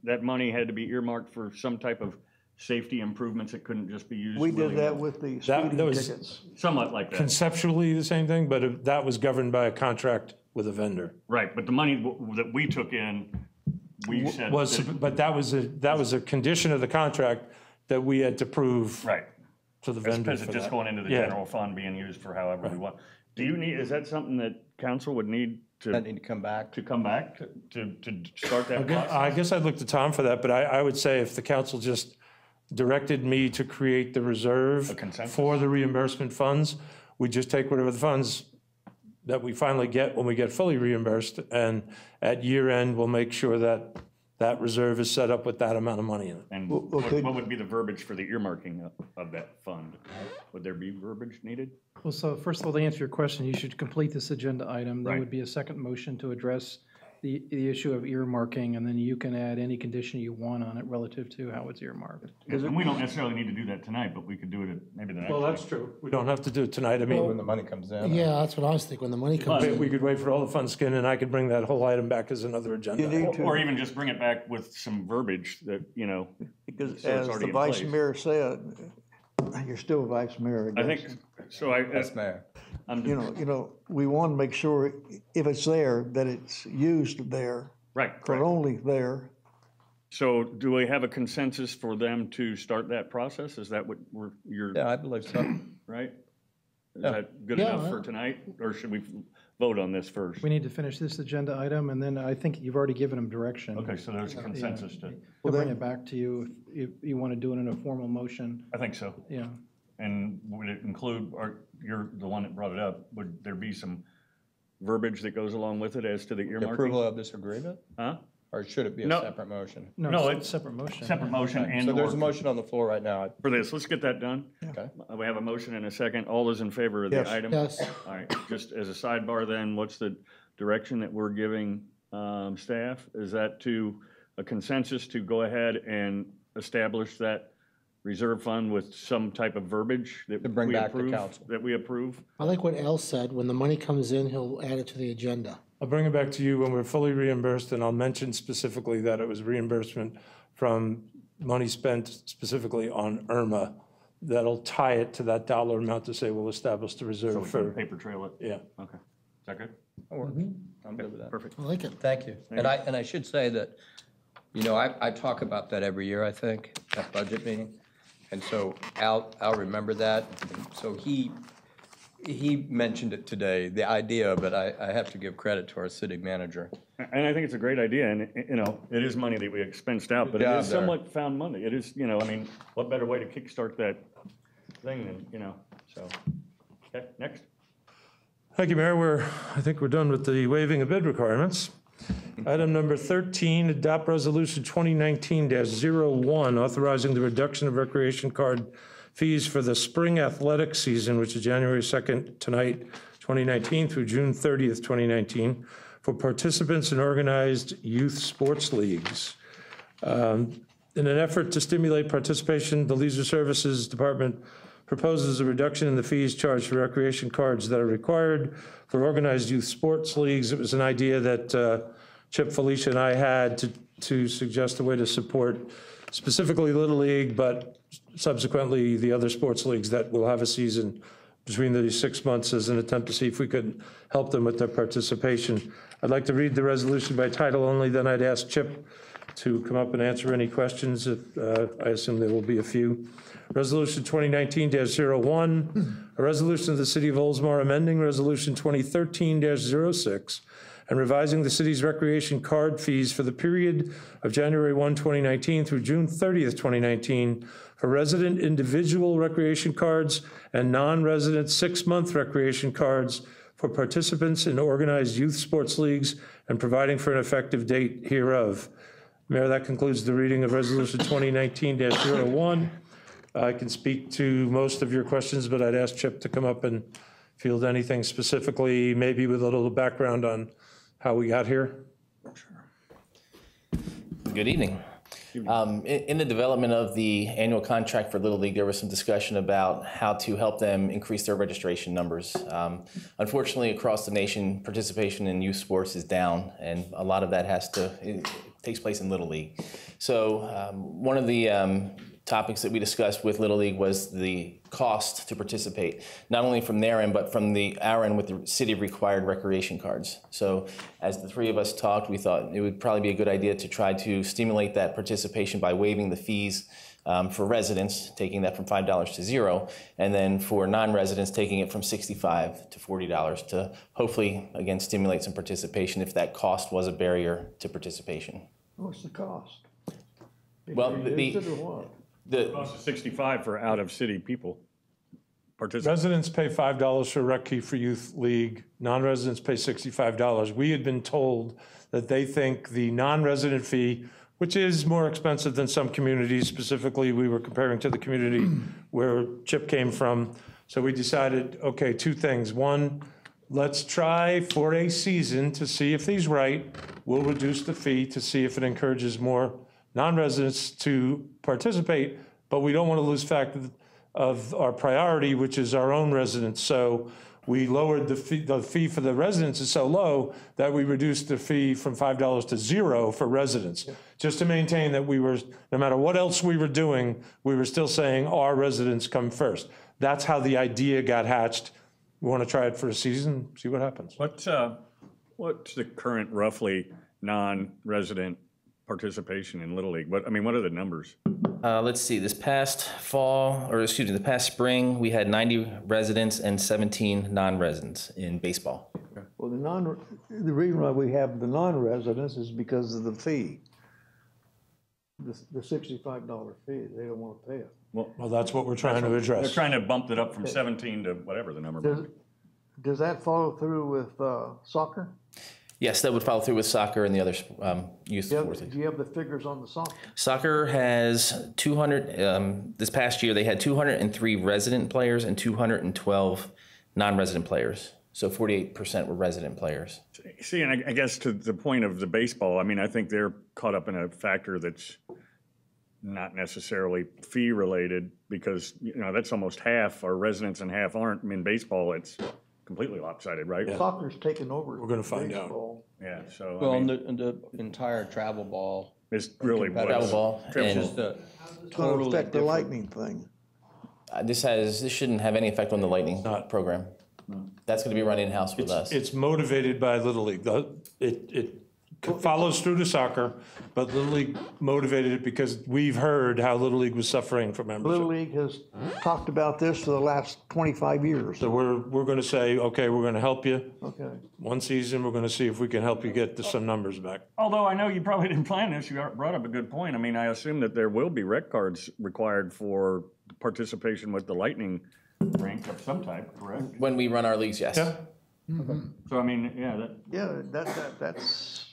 that money had to be earmarked for some type of safety improvements. It couldn't just be used. We did that willy-nilly. with the That speeding was- tickets. Somewhat like that. Conceptually the same thing, but that was governed by a contract with a vendor. Right, but the money that we took in we said. But that was a condition of the contract that we had to prove Right. to the As vendor opposed for to just that. going into the Yeah. general fund being used for however we want. Do you need, is that something that council would need That need to come back. to come back to start that process? I guess I'd look to Tom for that, but I would say if the council just directed me to create the reserve consensus? for the reimbursement funds, we just take whatever the funds that we finally get when we get fully reimbursed, and at year end, we'll make sure that that reserve is set up with that amount of money in it. And Well, could- what would be the verbiage for the earmarking of that fund? Would there be verbiage needed? Well, so first of all, to answer your question, you should complete this agenda item. There Right. would be a second motion to address the issue of earmarking, and then you can add any condition you want on it relative to how it's earmarked. And we don't necessarily need to do that tonight, but we could do it at maybe the next. Well, that's true. We don't have to do it tonight. I When mean, the money comes in. Yeah, that's what I was thinking, when the money comes in. we could wait for all the funds skin, and I could bring that whole item back as another agenda. You need item. Or to, even just bring it back with some verbiage that, because so it's as already the in vice place. mayor said, you're still vice mayor, I I guess. think, so Yes, Mayor. You know, we want to make sure if it's there, that it's used there, right, but correct. only there. So do we have a consensus for them to start that process? Is that what you're, Yeah, I believe so. right? Is Yeah. that good Yeah, enough for tonight, or should we vote on this first? We need to finish this agenda item, and then I think you've already given them direction. Okay, so there's a consensus to, We'll bring it back to you if you want to do it in a formal motion. I think so. Yeah. And would it include, or you're the one that brought it up, would there be some verbiage that goes along with it as to the The approval earmarking? of this agreement, Huh? or should it be a No. separate motion? No, No, it's it's a separate motion. Separate motion and So there's a or motion on the floor right now. for this. Let's get that done. Okay. We have a motion and a second. All those in favor of the Yes. item? Yes. All right, just as a sidebar then, what's the direction that we're giving staff? Is that to a consensus to go ahead and establish that reserve fund with some type of verbiage that To bring we back to approve? council. That we approve? I like what Al said, when the money comes in, he'll add it to the agenda. I'll bring it back to you when we're fully reimbursed, and I'll mention specifically that it was reimbursement from money spent specifically on Irma. That'll tie it to that dollar amount to say we'll establish the So reserve we can for, paper trail it? yeah. Okay. Is that good? That works. I'm good with that. Perfect. I like it. Thank you. And I should say that, you know, I talk about that every year, I think, at budget meeting. And so Al remembered that. So he mentioned it today, the idea, but I have to give credit to our city manager. And I think it's a great idea, and, you know, it is money that we expensed out, but it job is there. somewhat found money. It is, you know, I mean, what better way to kickstart that thing than, you know, so. Okay, next. Thank you, Mayor. I think we're done with the waiving of bid requirements. Item number 13, adopt resolution 2019-01, authorizing the reduction of recreation card fees for the spring athletic season, which is January 2nd tonight, 2019 through June 30th, 2019, for participants in organized youth sports leagues. In an effort to stimulate participation, the Leisure Services Department proposes a reduction in the fees charged for recreation cards that are required for organized youth sports leagues. It was an idea that Chip, Felicia, and I had to suggest a way to support specifically Little League, but subsequently the other sports leagues that will have a season between the 6 months as an attempt to see if we could help them with their participation. I'd like to read the resolution by title only, then I'd ask Chip to come up and answer any questions. I assume there will be a few. Resolution 2019-01, a resolution of the City of Oldsmar amending Resolution 2013-06 and revising the city's recreation card fees for the period of January 1, 2019 through June 30th, 2019 for resident individual recreation cards and non-resident 6-month recreation cards for participants in organized youth sports leagues and providing for an effective date hereof. Mayor, that concludes the reading of Resolution 2019-01. I can speak to most of your questions, but I'd ask Chip to come up and field anything specifically, maybe with a little background on how we got here. Good evening. In the development of the annual contract for Little League, there was some discussion about how to help them increase their registration numbers. Unfortunately, across the nation, participation in youth sports is down, and a lot of that it takes place in Little League. So one of the topics that we discussed with Little League was the cost to participate, not only from their end, but from our end with the city required recreation cards. So as the three of us talked, we thought it would probably be a good idea to try to stimulate that participation by waiving the fees for residents, taking that from $5 to $0, and then for non-residents, taking it from $65 to $40 to hopefully, again, stimulate some participation if that cost was a barrier to participation. What's the cost? Well, The cost is $65 for out-of-city people. Residents pay $5 for Rec Key for Youth League, non-residents pay $65. We had been told that they think the non-resident fee, which is more expensive than some communities, specifically we were comparing to the community where Chip came from. So we decided, okay, two things. One, let's try for a season to see if he's right. We'll reduce the fee to see if it encourages more non-residents to participate, but we don't want to lose fact of our priority, which is our own residents. So we lowered the fee for the residents is so low that we reduced the fee from $5 to $0 for residents, just to maintain that we were, no matter what else we were doing, we were still saying our residents come first. That's how the idea got hatched. We want to try it for a season, see what happens. What's the current roughly non-resident participation in Little League? What are the numbers? Let's see, this past spring, we had 90 residents and 17 non-residents in baseball. Well, the reason why we have the non-residents is because of the fee. The $65 fee, they don't want to pay it. Well, that's what we're trying to address. They're trying to bump it up from 17 to whatever the number is. Does that follow through with soccer? Yes, that would follow through with soccer and the other youth sports. Do you have the figures on the soccer? Soccer has 200, this past year they had 203 resident players and 212 non-resident players. So 48% were resident players. See, and I guess to the point of the baseball, I mean, I think they're caught up in a factor that's not necessarily fee related because, that's almost half are residents and half aren't. I mean, baseball, it's completely lopsided, right? Yeah. Soccer's taken over. We're going to find baseball. out. Yeah, so. Well, and the entire travel ball. It's really travel ball. It's just a It's going to totally affect the different. Lightning thing. This shouldn't have any effect on the Lightning program. That's going to be run in-house with us. It's motivated by Little League. It follows through to soccer, but Little League motivated it because we've heard how Little League was suffering from membership. Little League has talked about this for the last 25 years. So we're going to say, okay, we're going to help you. Okay. One season, we're going to see if we can help you get some numbers back. Although I know you probably didn't plan this, you brought up a good point. I mean, I assume that there will be rec cards required for participation with the Lightning rink of some type, correct? When we run our leagues, yes. Yeah. So, I mean, That's.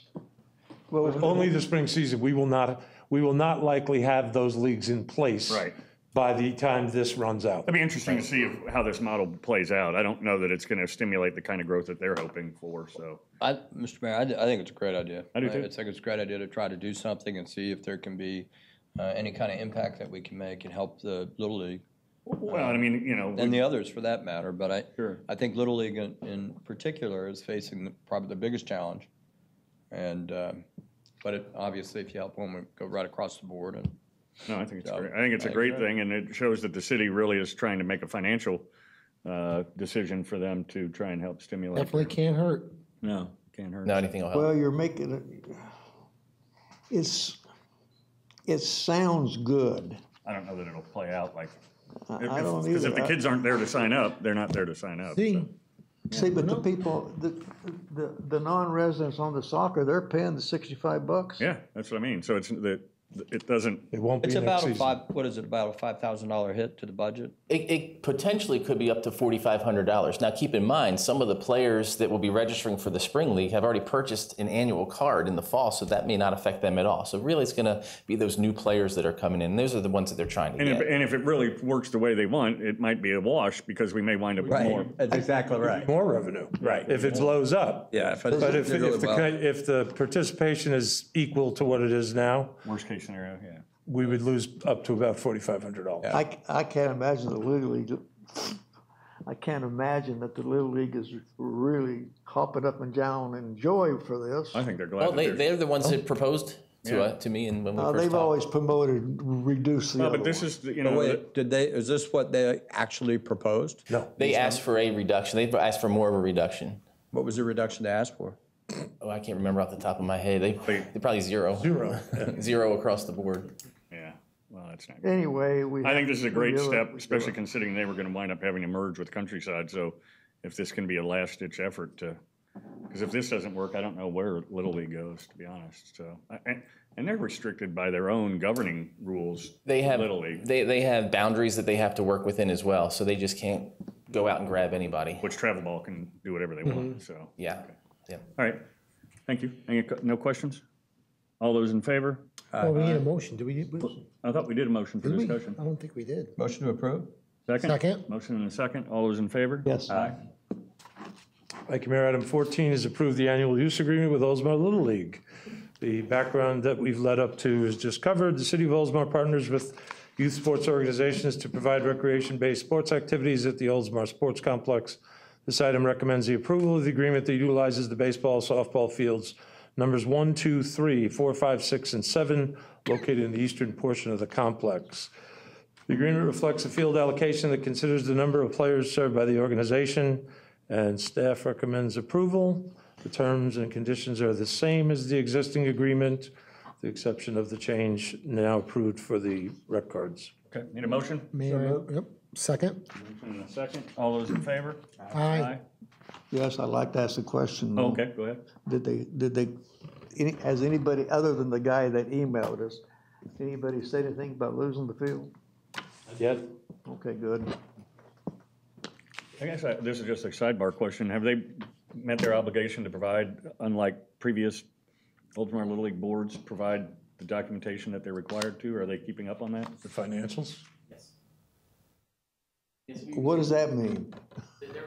Only the spring season. We will not likely have those leagues in place. Right. By the time this runs out. It'd be interesting to see how this model plays out. I don't know that it's going to stimulate the kind of growth that they're hoping for, so. Mr. Mayor, I think it's a great idea. I do too. I think it's a great idea to try to do something and see if there can be any kind of impact that we can make and help the Little League. Well, I mean, And the others for that matter, but Sure. I think Little League in particular is facing probably the biggest challenge. And, but obviously if you help them, we go right across the board. And No, I think it's great. I think it's a great thing, and it shows that the city really is trying to make a financial decision for them to try and help stimulate. Definitely can't hurt. No, can't hurt. No, anything will help. Well, you're making it. It sounds good. I don't know that it'll play out like. I don't Because if either. the kids aren't there to sign up, they're not there to sign up. See, See, but the people, the non-residents on the soccer, they're paying the $65. Yeah, that's what I mean. So it doesn't. It won't be it's next about season. about a $5,000 hit to the budget? It potentially could be up to $4,500. Now, keep in mind, some of the players that will be registering for the Spring League have already purchased an annual card in the fall, so that may not affect them at all. So really, it's going to be those new players that are coming in. Those are the ones that they're trying to get. And if it really works the way they want, it might be a wash because we may wind up with more. That's exactly right. More revenue. Right. If it blows up. Yeah. But if the participation is equal to what it is now, Worst case scenario, yeah. we would lose up to about $4,500. I can't imagine the Little League. I can't imagine that the Little League is really hopping up and down in joy for this. I think they're glad. Well, that they're the ones that proposed to me and when we first They've talked. always promoted reduce the Well, other but this one. is, you But know, wait, is this what they actually proposed? No. They asked for a reduction. They asked for more of a reduction. What was the reduction they asked for? Oh, I can't remember off the top of my head. They probably zero. Zero across the board. yeah, well, that's not good. Anyway, I think this is a great we do it. step, especially considering they were gonna wind up having to merge with Countryside, so if this can be a last-ditch effort to, because if this doesn't work, I don't know where Little League goes, to be honest, so. And they're restricted by their own governing rules, They have Little League, they have boundaries that they have to work within as well. So they just can't go out and grab anybody. which Travel Ball can do whatever they want, so. Yeah. Yeah. All right, thank you. No questions? All those in favor? Oh, we need a motion. Do we? I thought we did a motion for Did we? discussion. I don't think we did. Motion to approve? Second? Second. Motion and a second. All those in favor? Yes. Aye. Thank you, Mayor. Item 14 is approve the annual use agreement with Oldsmar Little League. The background that we've led up to is just covered. The City of Oldsmar partners with youth sports organizations to provide recreation-based sports activities at the Oldsmar Sports Complex. This item recommends the approval of the agreement that utilizes the baseball, softball fields numbers 1, 2, 3, 4, 5, 6, and 7, located in the eastern portion of the complex. The agreement reflects a field allocation that considers the number of players served by the organization, and staff recommends approval. The terms and conditions are the same as the existing agreement, with the exception of the change now approved for the rep cards. Okay, need a motion? Mayor, yep. Second. Motion and a second. All those in favor? Aye. Yes, I'd like to ask a question. Oh, okay, go ahead. Has anybody, other than the guy that emailed us, anybody said anything about losing the field? Yet, Okay, good. I guess this is just a sidebar question. Have they met their obligation to provide, unlike previous Oldsmar Little League boards, provide the documentation that they're required to? Are they keeping up on that? the financials? Yes. Yes, What does that mean? They're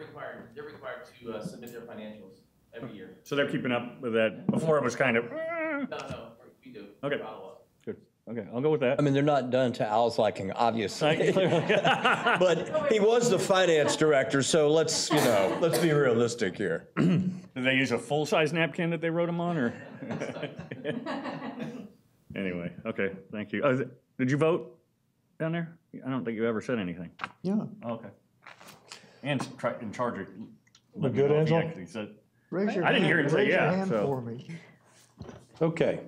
required to submit their financials every year. So they're keeping up with that? Before it was kind of, No, we do. Okay. Follow up. good. Okay, I'll go with that. I mean, they're not done to Al's liking, obviously. But he was the finance director, so let's be realistic here. Did they use a full-size napkin that they wrote them on, or? Anyway, okay, thank you. Did you vote down there? I don't think you ever said anything. Yeah. Okay. And in charge of. We're good, Angela? Raise your I didn't hand- hear him say raise your yeah, hand so. for me. Okay.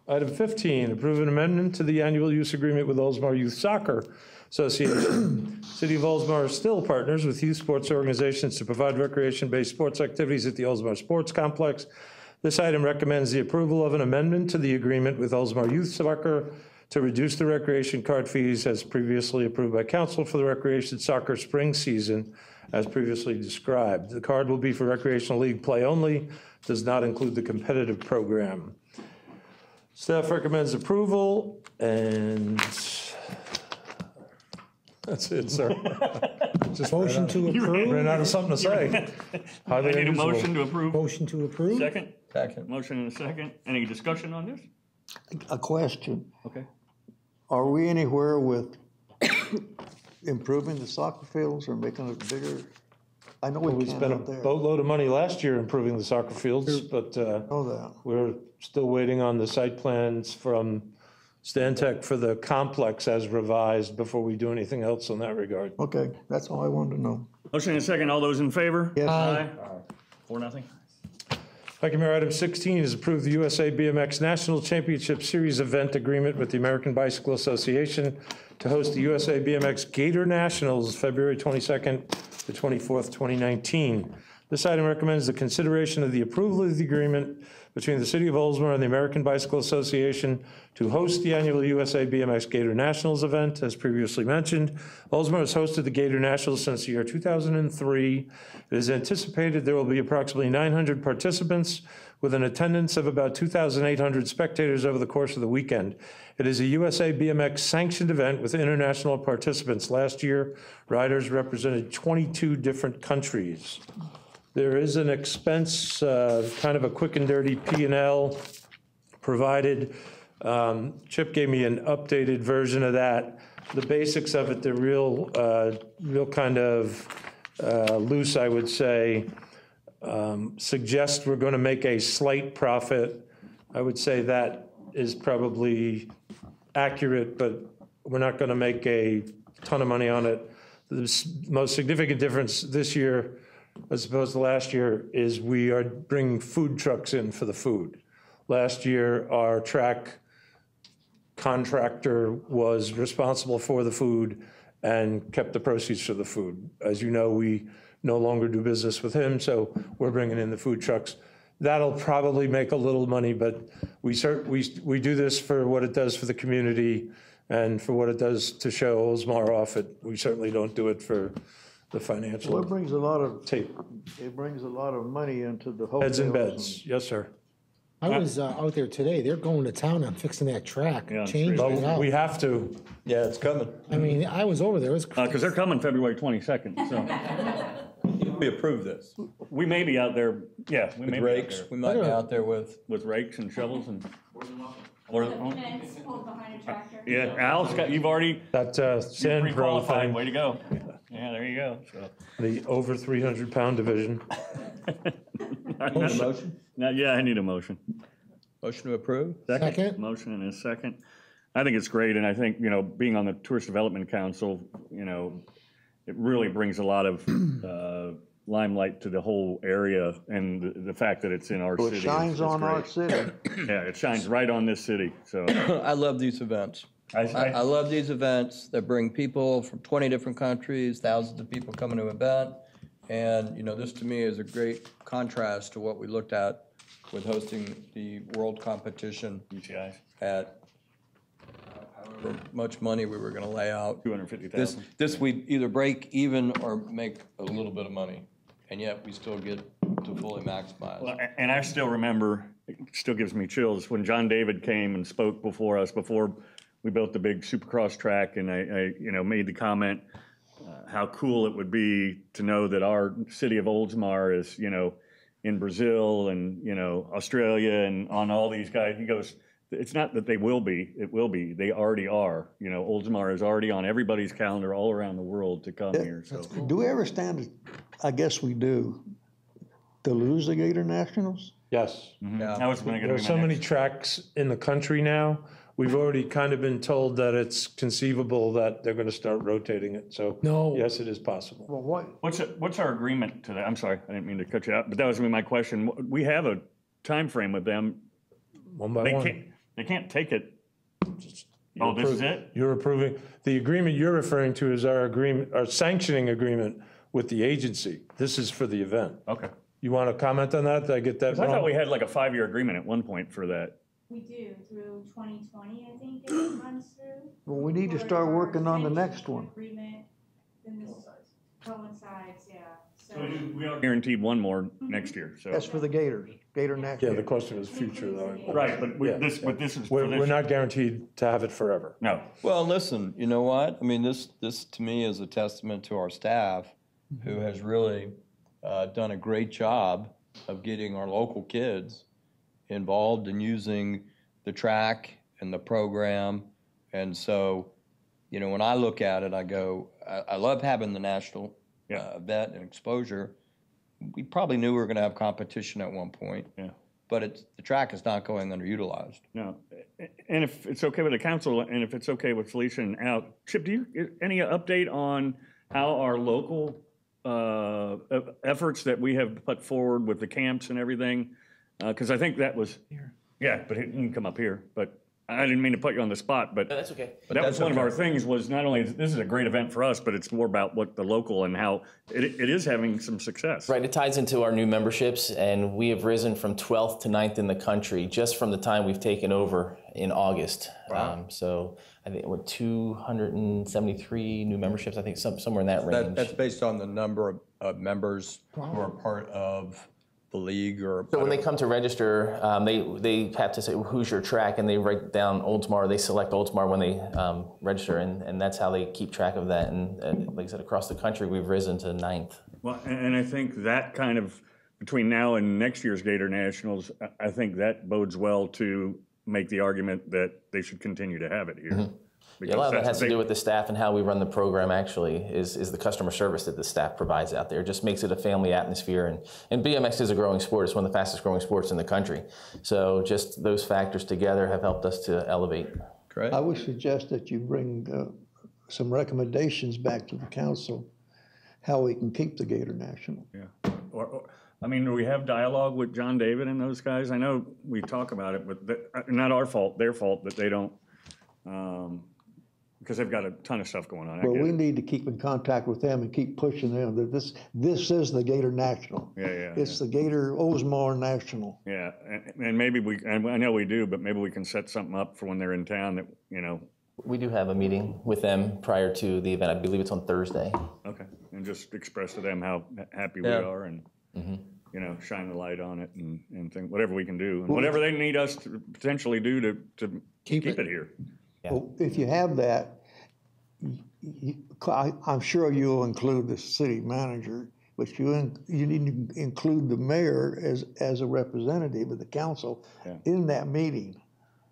Item 15, approve an amendment to the annual use agreement with Oldsmar Youth Soccer Association. City of Oldsmar is still partners with youth sports organizations to provide recreation-based sports activities at the Oldsmar Sports Complex. This item recommends the approval of an amendment to the agreement with Oldsmar Youth Soccer to reduce the recreation card fees as previously approved by council for the recreation soccer spring season as previously described. The card will be for recreational league play only, does not include the competitive program. Staff recommends approval, and that's it, sir. Just Motion to approve. ran out of something to say. I Highly need a unusual. motion to approve. Motion to approve. Second? Second. Motion and a second. Any discussion on this? A question. Okay. Are we anywhere with improving the soccer fields or making it bigger? I know We we can spent a out there. boatload of money last year improving the soccer fields, but Know that. we're still waiting on the site plans from Stantec for the complex as revised before we do anything else in that regard. Okay, that's all I wanted to know. Motion and a second. All those in favor? Yes. Aye. 4-0. Thank you, Mayor. Item 16 is approve the USA BMX National Championship Series event agreement with the American Bicycle Association to host the USA BMX Gator Nationals February 22nd to 24th, 2019. This item recommends the consideration of the approval of the agreement between the City of Oldsmar and the American Bicycle Association to host the annual USA BMX Gator Nationals event, as previously mentioned. Oldsmar has hosted the Gator Nationals since the year 2003. It is anticipated there will be approximately 900 participants with an attendance of about 2,800 spectators over the course of the weekend. It is a USA BMX sanctioned event with international participants. Last year, riders represented 22 different countries. There is an expense, kind of a quick and dirty P&L provided. Chip gave me an updated version of that. The basics of it, they're real kind of loose, I would say. Suggest we're going to make a slight profit. I would say that is probably accurate, but we're not going to make a ton of money on it. The most significant difference this year, as opposed to last year, is we are bringing food trucks in for the food. Last year, our track contractor was responsible for the food and kept the proceeds for the food. As you know, we no longer do business with him, so we're bringing in the food trucks. That'll probably make a little money, but we do this for what it does for the community and for what it does to show Oldsmar off. We certainly don't do it for the financial. Well, it brings a lot of, tape. it brings a lot of money into the hotels. Heads and beds, yes, sir. I was out there today. They're going to town on fixing that track, Yeah, changing it But out. we have to. Yeah, it's coming. I mean, I was over there. It was Because they're coming February 22nd, so We approve this. we may be out there, yeah, we may With be out rakes, there we might be out there with, rakes and shovels and. Fence pulled behind a tractor. Yeah, Al, Scott, you've already, That you're sand pro pre-qualified, thing, way to go. Yeah, there you go, so. the over 300-pound division. motion? Yeah, I need a motion. Motion to approve? Second. Motion and a second. I think it's great, and I think, you know, being on the Tourist Development Council, you know, it really brings a lot of limelight to the whole area, and the fact that it's in our So city. it shines is on our great. city. Yeah, it shines right on this city, so. I love these events. I love these events that bring people from 20 different countries, thousands of people coming to an event. And, you know, this to me is a great contrast to what we looked at with hosting the world competition UTIs, at however much money we were gonna lay out. 250,000. This we'd either break even or make a little bit of money, and yet we still get to fully maximize. Well, and I still remember, it still gives me chills, when John David came and spoke before us, before we built the big Supercross track, and I you know, made the comment how cool it would be to know that our city of Oldsmar is, you know, in Brazil and, you know, Australia and on all these guys. He goes, it's not that they will be, it will be, they already are. You know, Oldsmar is already on everybody's calendar all around the world to come here, so. Do we ever stand, I guess we do, to lose the Gator Nationals? Yes. Yeah. That was gonna be There are my so many next. tracks in the country now. We've already kind of been told that it's conceivable that they're going to start rotating it. So No. yes, it is possible. Well, what, What's our agreement to that? I'm sorry, I didn't mean to cut you out, but that was gonna be my question. We have a time frame with them. One by They one. can't take it. Oh, this is it? You're approving. The agreement you're referring to is our agreement, our sanctioning agreement with the agency. This is for the event. Okay. You want to comment on that? Did I get that 'Cause I thought wrong? we had like a 5-year agreement at one point for that. We do, through 2020, I think it runs through. well, we need to start working on the next one. Agreement, then this coincides, yeah, so. We are guaranteed one more next year, so. That's for the Gators, Gator Yeah, Nationals. the question is future though. Right, but Yeah, this is for We're this. not guaranteed to have it forever. No. Well, listen, you know what? I mean, this to me is a testament to our staff, who has really done a great job of getting our local kids involved in using the track and the program. And so, you know, when I look at it, I go, I love having the national event and exposure. We probably knew we were going to have competition at one point. Yeah. But the track is not going underutilized. No. And if it's okay with the council, and if it's okay with Felicia and Al, Chip, do you, any update on how our local efforts that we have put forward with the camps and everything? Because I think that was, yeah, but it didn't come up here, but I didn't mean to put you on the spot, but No, that's okay. that was that's one of okay. our things, was not only, this is a great event for us, but it's more about what the local and how it is having some success. Right, it ties into our new memberships, and we have risen from 12th to 9th in the country just from the time we've taken over in August. So I think we're 273 new memberships, I think somewhere in that range. That's based on the number of members who are part of the league or. So when they come to register, they have to say, who's your track, and they write down Oldsmar. They select Oldsmar when they register, and that's how they keep track of that. And like I said, across the country, we've risen to 9th. Well, and I think that kind of, between now and next year's Gator Nationals, I think that bodes well to make the argument that they should continue to have it here. Yeah, a lot of that has to do with the staff and how we run the program actually is the customer service that the staff provides out there. It just makes it a family atmosphere. And BMX is a growing sport. It's one of the fastest growing sports in the country. So just those factors together have helped us to elevate. Great. I would suggest that you bring some recommendations back to the council, how we can keep the Gator National. Yeah. I mean, do we have dialogue with John David and those guys? I know we talk about it, but not our fault, their fault that they don't, because they've got a ton of stuff going on. Well, we need to keep in contact with them and keep pushing them that this is the Gator National. Yeah. It's the Gator Oldsmar National. Yeah, and maybe and I know we do, but maybe we can set something up for when they're in town that, you know. We do have a meeting with them prior to the event. I believe it's on Thursday. Okay, and just express to them how happy we are and, you know, shine the light on it and think whatever we can do and whatever they need us to potentially do to keep it here. Yeah. Well, if you have that, I'm sure you'll include the city manager, but you need to include the mayor as a representative of the council in that meeting.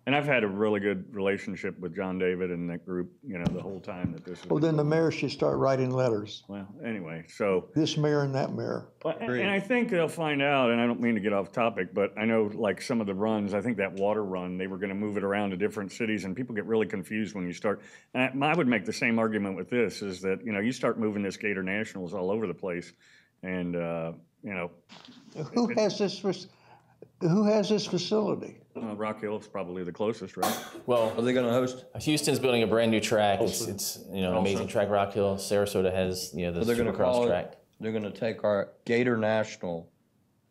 And I've had a really good relationship with John David and that group, you know, the whole time that this was. Well, then the mayor should start writing letters. Well, anyway, so. This mayor and that mayor. And I think they'll find out, and I don't mean to get off topic, but I know like some of the runs, I think that water run, they were gonna move it around to different cities and people get really confused when you start. And I would make the same argument with this, is that, you know, you start moving this Gator Nationals all over the place and, you know. Who has this facility? Rock Hill is probably the closest, right? Well, Are they going to host? Houston's building a brand new track. It's you know, an amazing track. Rock Hill, Sarasota has, you know, the They're going to Supercross track. They're going to take our Gator National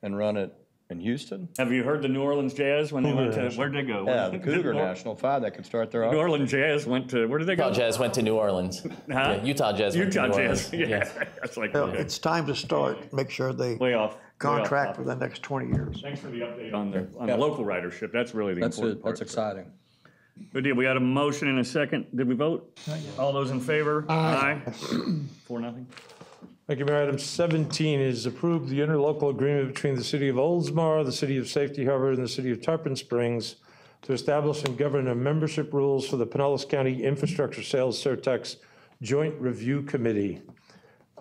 and run it in Houston? Have you heard the New Orleans Jazz when they went to, where'd they go? Yeah, the Cougar National 5, that could start their New own. Orleans Jazz went to, where did they go? Utah Jazz went to New Orleans. Huh? Yeah, Utah Jazz went to New Orleans. Yeah. That's like, Well, it's time to start, make sure they way off. contract for the next 20 years. Thanks for the update on the local ridership. That's really the That's important it, part. that's exciting. Good deal. We got a motion and a second. Did we vote? All those in favor? Aye. 4-0. Thank you, Mayor. Item 17 is approve the interlocal agreement between the City of Oldsmar, the City of Safety Harbor, and the City of Tarpon Springs to establish and govern the membership rules for the Pinellas County Infrastructure Sales Surtax Joint Review Committee.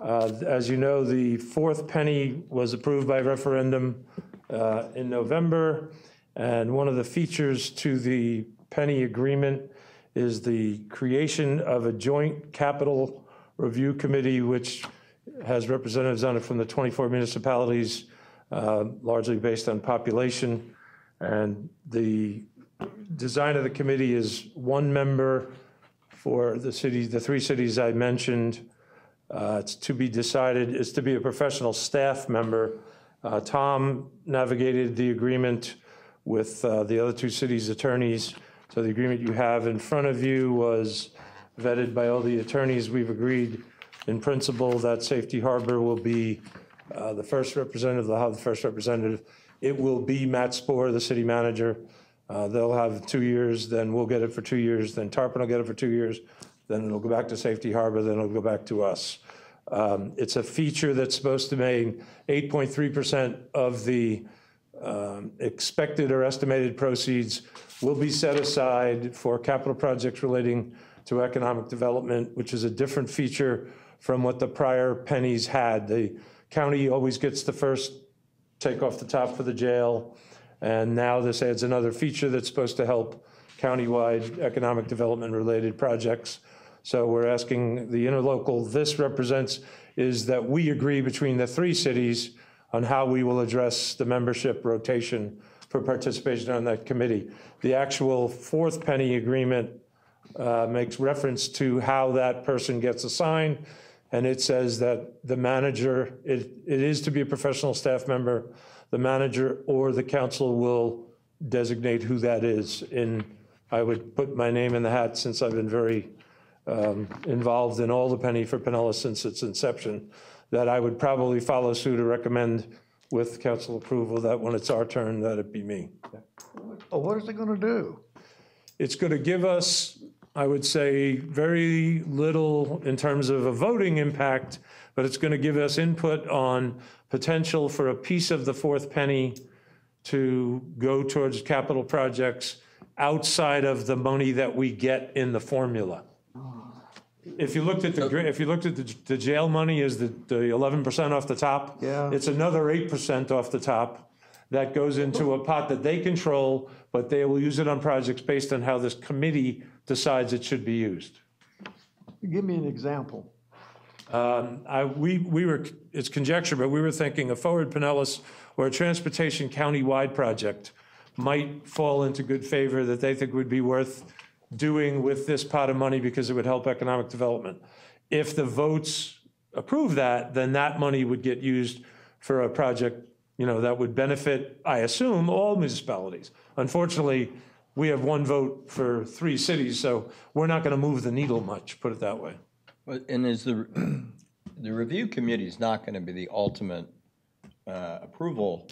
As you know, the fourth penny was approved by referendum in November, and one of the features to the penny agreement is the creation of a joint capital review committee, which has representatives on it from the 24 municipalities, largely based on population. And the design of the committee is one member for the cities, the three cities I mentioned. It's to be decided, it's to be a professional staff member. Tom navigated the agreement with the other two cities' attorneys. So the agreement you have in front of you was vetted by all the attorneys. We've agreed in principle that Safety Harbor will be the first representative. They'll have the first representative. It will be Matt Spohr, the city manager. They'll have 2 years, then we'll get it for 2 years, then Tarpon will get it for 2 years, then it'll go back to Safety Harbor, then it'll go back to us. It's a feature that's supposed to make 8.3% of the expected or estimated proceeds will be set aside for capital projects relating to economic development, which is a different feature from what the prior pennies had. The county always gets the first take off the top for the jail, and now this adds another feature that's supposed to help countywide economic development related projects. So we're asking the interlocal this represents is that we agree between the three cities on how we will address the membership rotation for participation on that committee. The actual fourth penny agreement makes reference to how that person gets assigned, and it says that the manager, it is to be a professional staff member, the manager or the council will designate who that is. And I would put my name in the hat since I've been very involved in all the penny for Pinellas since its inception, that I would probably follow suit or recommend with council approval that when it's our turn, that it be me. Oh, what is it going to do? It's going to give us, I would say, very little in terms of a voting impact, but it's going to give us input on potential for a piece of the fourth penny to go towards capital projects outside of the money that we get in the formula. If you looked at the jail money is the 11% off the top. Yeah. It's another 8% off the top that goes into a pot that they control, but they will use it on projects based on how this committee decides it should be used. Give me an example. We were, it's conjecture, but we were thinking a Forward Pinellas or a transportation county-wide project might fall into good favor that they think would be worth doing with this pot of money because it would help economic development. If the votes approve that, then that money would get used for a project, that would benefit, I assume, all municipalities. Unfortunately, we have one vote for 3 cities, so we're not going to move the needle much, put it that way. And is the review committee is not going to be the ultimate approval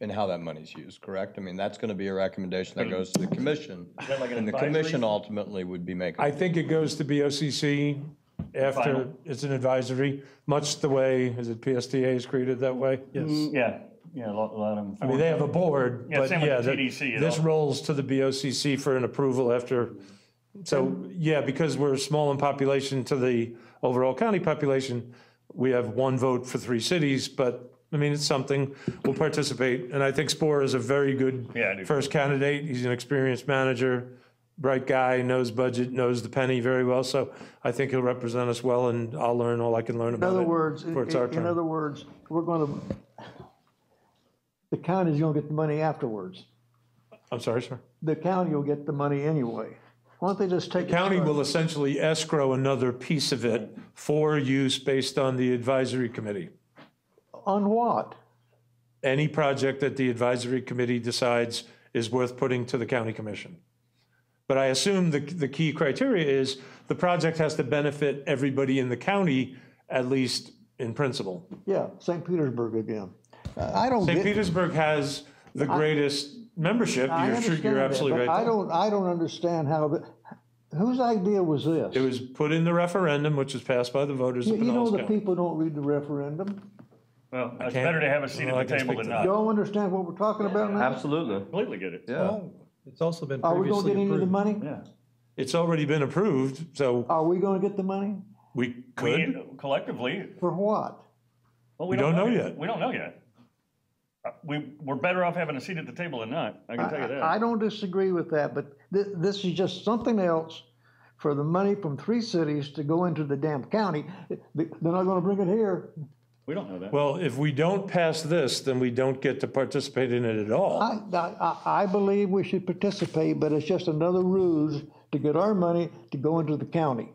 in how that money's used, correct? I mean, that's going to be a recommendation that goes to the commission, and the commission ultimately would be making. I think it goes to BOCC after Final. it's an advisory, much the way, is it PSTA is created that way? Yeah, a lot of them. I mean, they have a board, Yeah, but same with yeah, the TDC, this rolls to the BOCC for an approval after. So, yeah, because we're small in population to the overall county population, we have one vote for 3 cities, but I mean, it's something, we'll participate. And I think Spohr is a very good first candidate. He's an experienced manager, bright guy, knows budget, knows the penny very well. So I think he'll represent us well, and I'll learn all I can learn about it. In other words, before it's our in turn. other words, the county's gonna get the money afterwards. I'm sorry, sir. The county will get the money anyway. Why don't they just take? The county will essentially escrow another piece of it for use based on the advisory committee. On what? Any project that the advisory committee decides is worth putting to the county commission. But I assume the key criteria is the project has to benefit everybody in the county, at least in principle. Yeah, St. Petersburg again. I don't St. get. Petersburg has the greatest membership. I You're understand absolutely that, but right. I don't understand how, whose idea was this? It was put in the referendum, which was passed by the voters of You know Pinellas the County. people don't read the referendum. Well, it's can't- better to have a seat well, I at the can table speak than to not. You all understand what we're talking about now? Absolutely. Completely get it. Yeah. It's also been Are we gonna previously get any of the approved. money? Yeah. It's already been approved, so Are we gonna get the money? we could. We collectively, For what? well, We don't know yet. We don't know yet. We're better off having a seat at the table than not, I can tell you that. I don't disagree with that, but this is just something else for the money from 3 cities to go into the damn county. They're not gonna bring it here. We don't know that. Well, if we don't pass this, then we don't get to participate in it at all. I believe we should participate, but it's just another ruse to get our money to go into the county.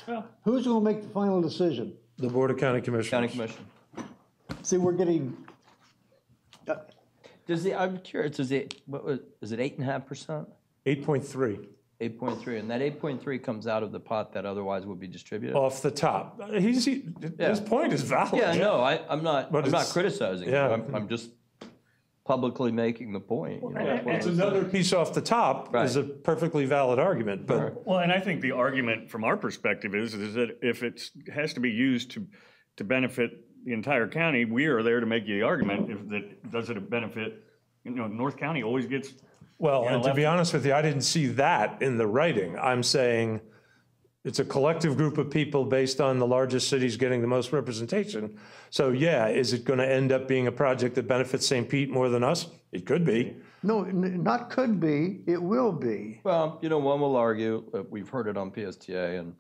Well, Who's gonna make the final decision? The Board of County Commissioners. County commission. See, we're getting, I'm curious, is it 8.5%? 8.3 8.3, and that 8.3 comes out of the pot that otherwise would be distributed? off the top. His point is valid. Yeah, no, I'm not But it's- criticizing you. yeah. I'm just publicly making the point. You know, that's what I It's was another piece off the top is a perfectly valid argument, but well, and I think the argument from our perspective is that if it has to be used to benefit the entire county, we are there to make the argument if that, does it benefit, North County always gets. well, and to be honest with you, I didn't see that in the writing. I'm saying it's a collective group of people based on the largest cities getting the most representation. So yeah, is it going to end up being a project that benefits St. Pete more than us? It could be. no, not could be, it will be. Well, one will argue, we've heard it on PSTA and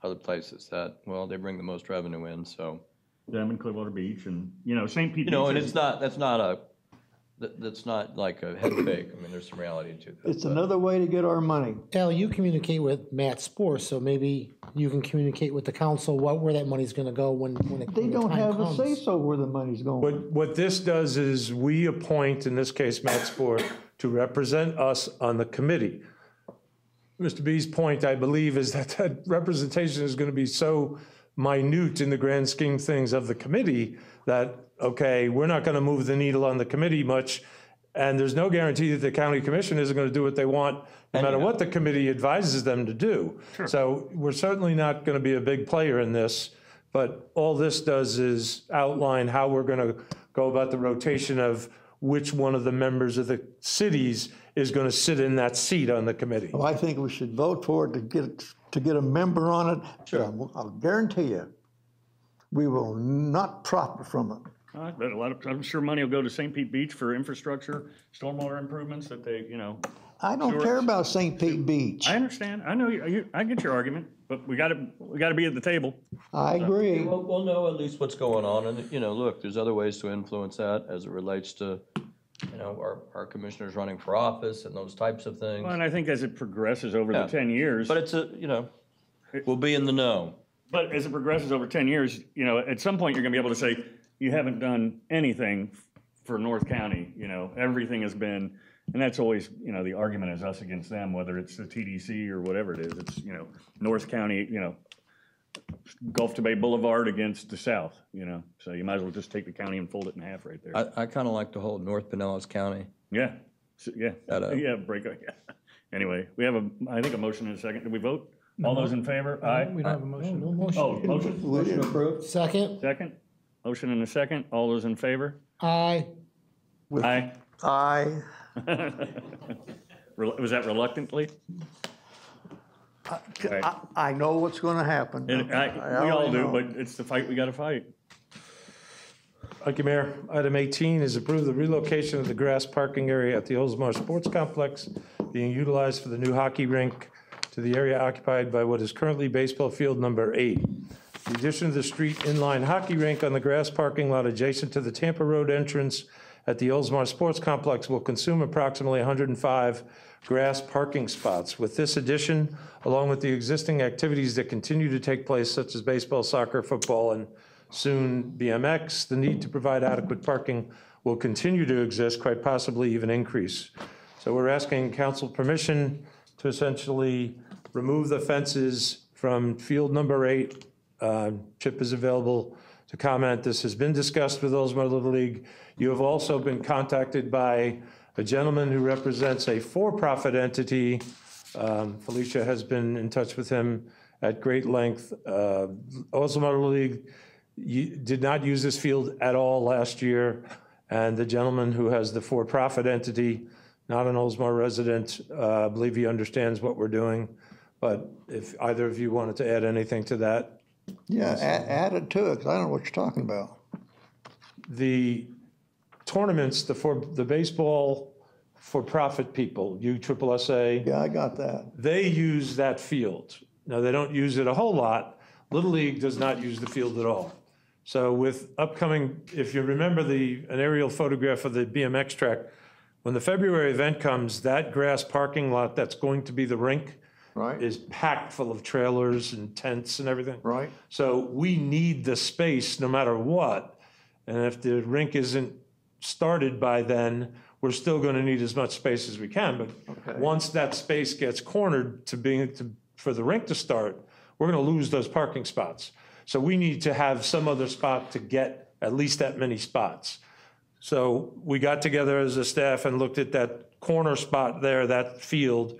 other places that, well, they bring the most revenue in, so. Them in Clearwater Beach and, St. Pete. And Beach is- that's not like a head fake. I mean, there's some reality to that. It's another way to get our money. Al, you communicate with Matt Spohr, so maybe you can communicate with the council where that money's gonna go when They the don't time have a comes. say-so where the money's going. What this does is we appoint, in this case, Matt Spohr, to represent us on the committee. Mr. B's point, I believe, is that that representation is going to be so minute in the grand scheme of things of the committee that, okay, we're not going to move the needle on the committee much, and there's no guarantee that the county commission isn't going to do what they want, no matter what the committee advises them to do. So we're certainly not going to be a big player in this, but all this does is outline how we're going to go about the rotation of which one of the members of the cities is going to sit in that seat on the committee. Well, I think we should vote for it to get a member on it. Sure. I'll guarantee you, we will not profit from it. I bet I'm sure money will go to St. Pete Beach for infrastructure, stormwater improvements that they, I don't care about St. Pete Beach. I understand. I know I get your argument, but we gotta be at the table. I agree. We'll know at least what's going on, and, look, there's other ways to influence that as it relates to, our commissioners running for office and those types of things. Well, and I think as it progresses over the 10 years. But it's we'll be in the know. But as it progresses over 10 years, at some point you're gonna be able to say, you haven't done anything for North County, everything has been, and that's always, the argument is us against them, whether it's the TDC or whatever it is. It's, North County, Gulf to Bay Boulevard against the south, so you might as well just take the county and fold it in half right there. I kind of like to hold North Pinellas County. Yeah, break it, yeah. Anyway, we have I think a motion in a second. Did we vote? All those in favor? Aye? We don't have a motion. No motion. Oh, motion? Motion approved. Second? Second? Motion in a second. All those in favor? Aye. Aye. Aye. Was that reluctantly? I know what's going to happen. We all do, but it's the fight we got to fight. Thank you, Mayor. Item 18 is approve the relocation of the grass parking area at the Oldsmar Sports Complex being utilized for the new hockey rink to the area occupied by what is currently baseball field number 8. The addition of the street inline hockey rink on the grass parking lot adjacent to the Tampa Road entrance at the Oldsmar Sports Complex will consume approximately 105 grass parking spots. With this addition, along with the existing activities that continue to take place, such as baseball, soccer, football, and soon BMX, the need to provide adequate parking will continue to exist, quite possibly even increase. So we're asking council permission to essentially remove the fences from field number 8. Chip is available to comment. This has been discussed with Oldsmar Little League. You have also been contacted by a gentleman who represents a for-profit entity. Felicia has been in touch with him at great length. Oldsmar Little League did not use this field at all last year, and the gentleman who has the for-profit entity, not an Oldsmar resident, I believe he understands what we're doing. But if either of you wanted to add anything to that. Yeah, add it to it, because I don't know what you're talking about. The tournaments, the baseball for-profit people, USSSA. Yeah, I got that. They use that field. Now, they don't use it a whole lot. Little League does not use the field at all. So with upcoming, if you remember an aerial photograph of the BMX track, when the February event comes, that grass parking lot that's going to be the rink is packed full of trailers and tents and everything. Right. So we need the space no matter what. And if the rink isn't started by then, we're still going to need as much space as we can. But once that space gets cornered for the rink to start, we're going to lose those parking spots. So we need to have some other spot to get at least that many spots. So we got together as a staff and looked at that corner spot there, that field,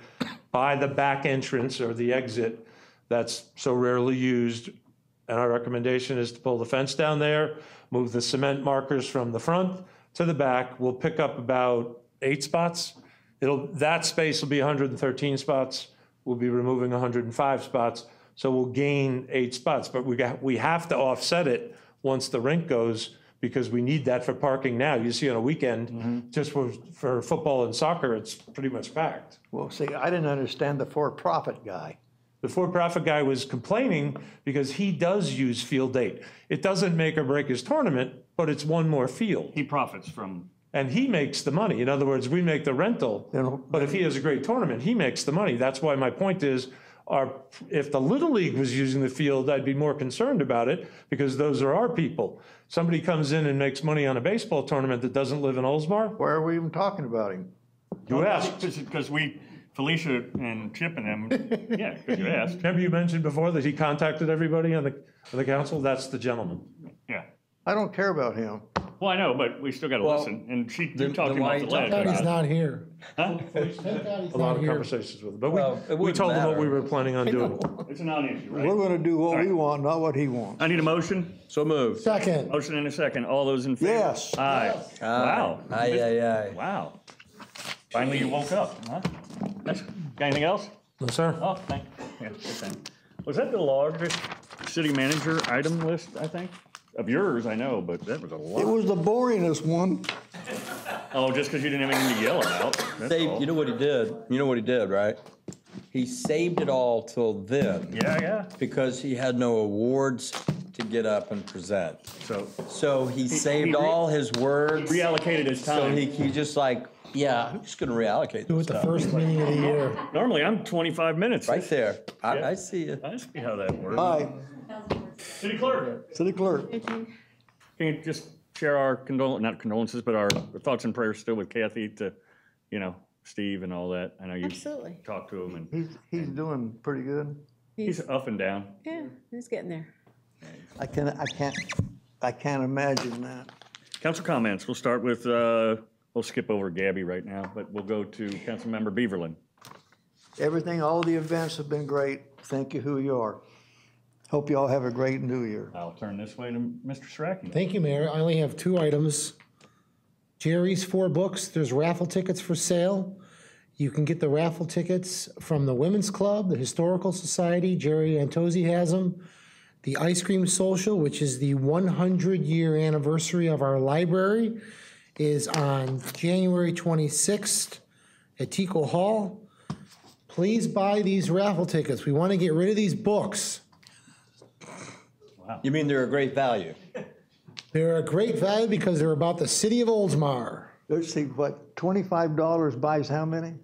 by the back entrance or the exit that's so rarely used. And our recommendation is to pull the fence down there, move the cement markers from the front to the back. We'll pick up about 8 spots. That space will be 113 spots. We'll be removing 105 spots. So we'll gain 8 spots, but we have to offset it once the rink goes, because we need that for parking now. You see on a weekend, just for football and soccer, it's pretty much packed. Well, see, I didn't understand the for-profit guy. The for-profit guy was complaining because he does use field 8. It doesn't make or break his tournament, but it's one more field. He profits from. And he makes the money. In other words, we make the rental, but if he has a great tournament, he makes the money. That's why my point is, if the Little League was using the field, I'd be more concerned about it, because those are our people. Somebody comes in and makes money on a baseball tournament that doesn't live in Oldsmar. Why are we even talking about him? You asked. Because Felicia and Chip and them, yeah, because you asked. Remember you mentioned before that he contacted everybody on the council? That's the gentleman. Yeah. I don't care about him. Well, I know, but we still got to Well, listen. And she then talked why about the you last talking God, he's time. not here. Huh? Thank God he's A lot not of here. conversations with him, but Well, it we wouldn't told him what we matter. were planning on doing. It's a non-issue, right? We're gonna do what we Right. want, not what he wants. I need a motion. So moved. Second. Motion and a second. All those in favor? Yes. Aye. Wow. Aye, aye, aye. Wow. Finally, you woke up, huh? Got anything else? No, sir. Oh, thank you. Yeah, good thing. Was that the largest city manager item list, I think? Of yours, I know, but that was a It lot. was the boringest one. Oh, just because you didn't have anything to yell about. That's Saved, all. you know what he did? You know what he did, right? He saved it all till then Yeah. because he had no awards to get up and present. So So he saved he all his words. reallocated his So time. he just like, yeah, I'm just gonna reallocate Do this it the stuff. first meeting of the year. Normally, I'm 25 minutes. Right there. Yeah. I see you. I see how that works. Aye, City clerk, city clerk. can you just share our not condolences, but our thoughts and prayers still with Kathy to, Steve and all that? I know you Absolutely. talked to him and He's doing pretty good. he's up and down. Yeah, he's getting there. I can't imagine that. Council comments, we'll start with, we'll skip over Gabby right now, but we'll go to Councilmember Beaverland. Everything, all the events have been great. Thank you, who you are. Hope you all have a great new year. I'll turn this way to Mr. Strachey. Thank you, Mayor. I only have 2 items. Jerry's 4 books, there's raffle tickets for sale. You can get the raffle tickets from the Women's Club, the Historical Society, Jerry Antozzi has them. The Ice Cream Social, which is the 100-year anniversary of our library, is on January 26th at Tico Hall. Please buy these raffle tickets. We want to get rid of these books. You mean they're a great value? They're a great value because they're about the city of Oldsmar. Let's see, what, $25 buys how many?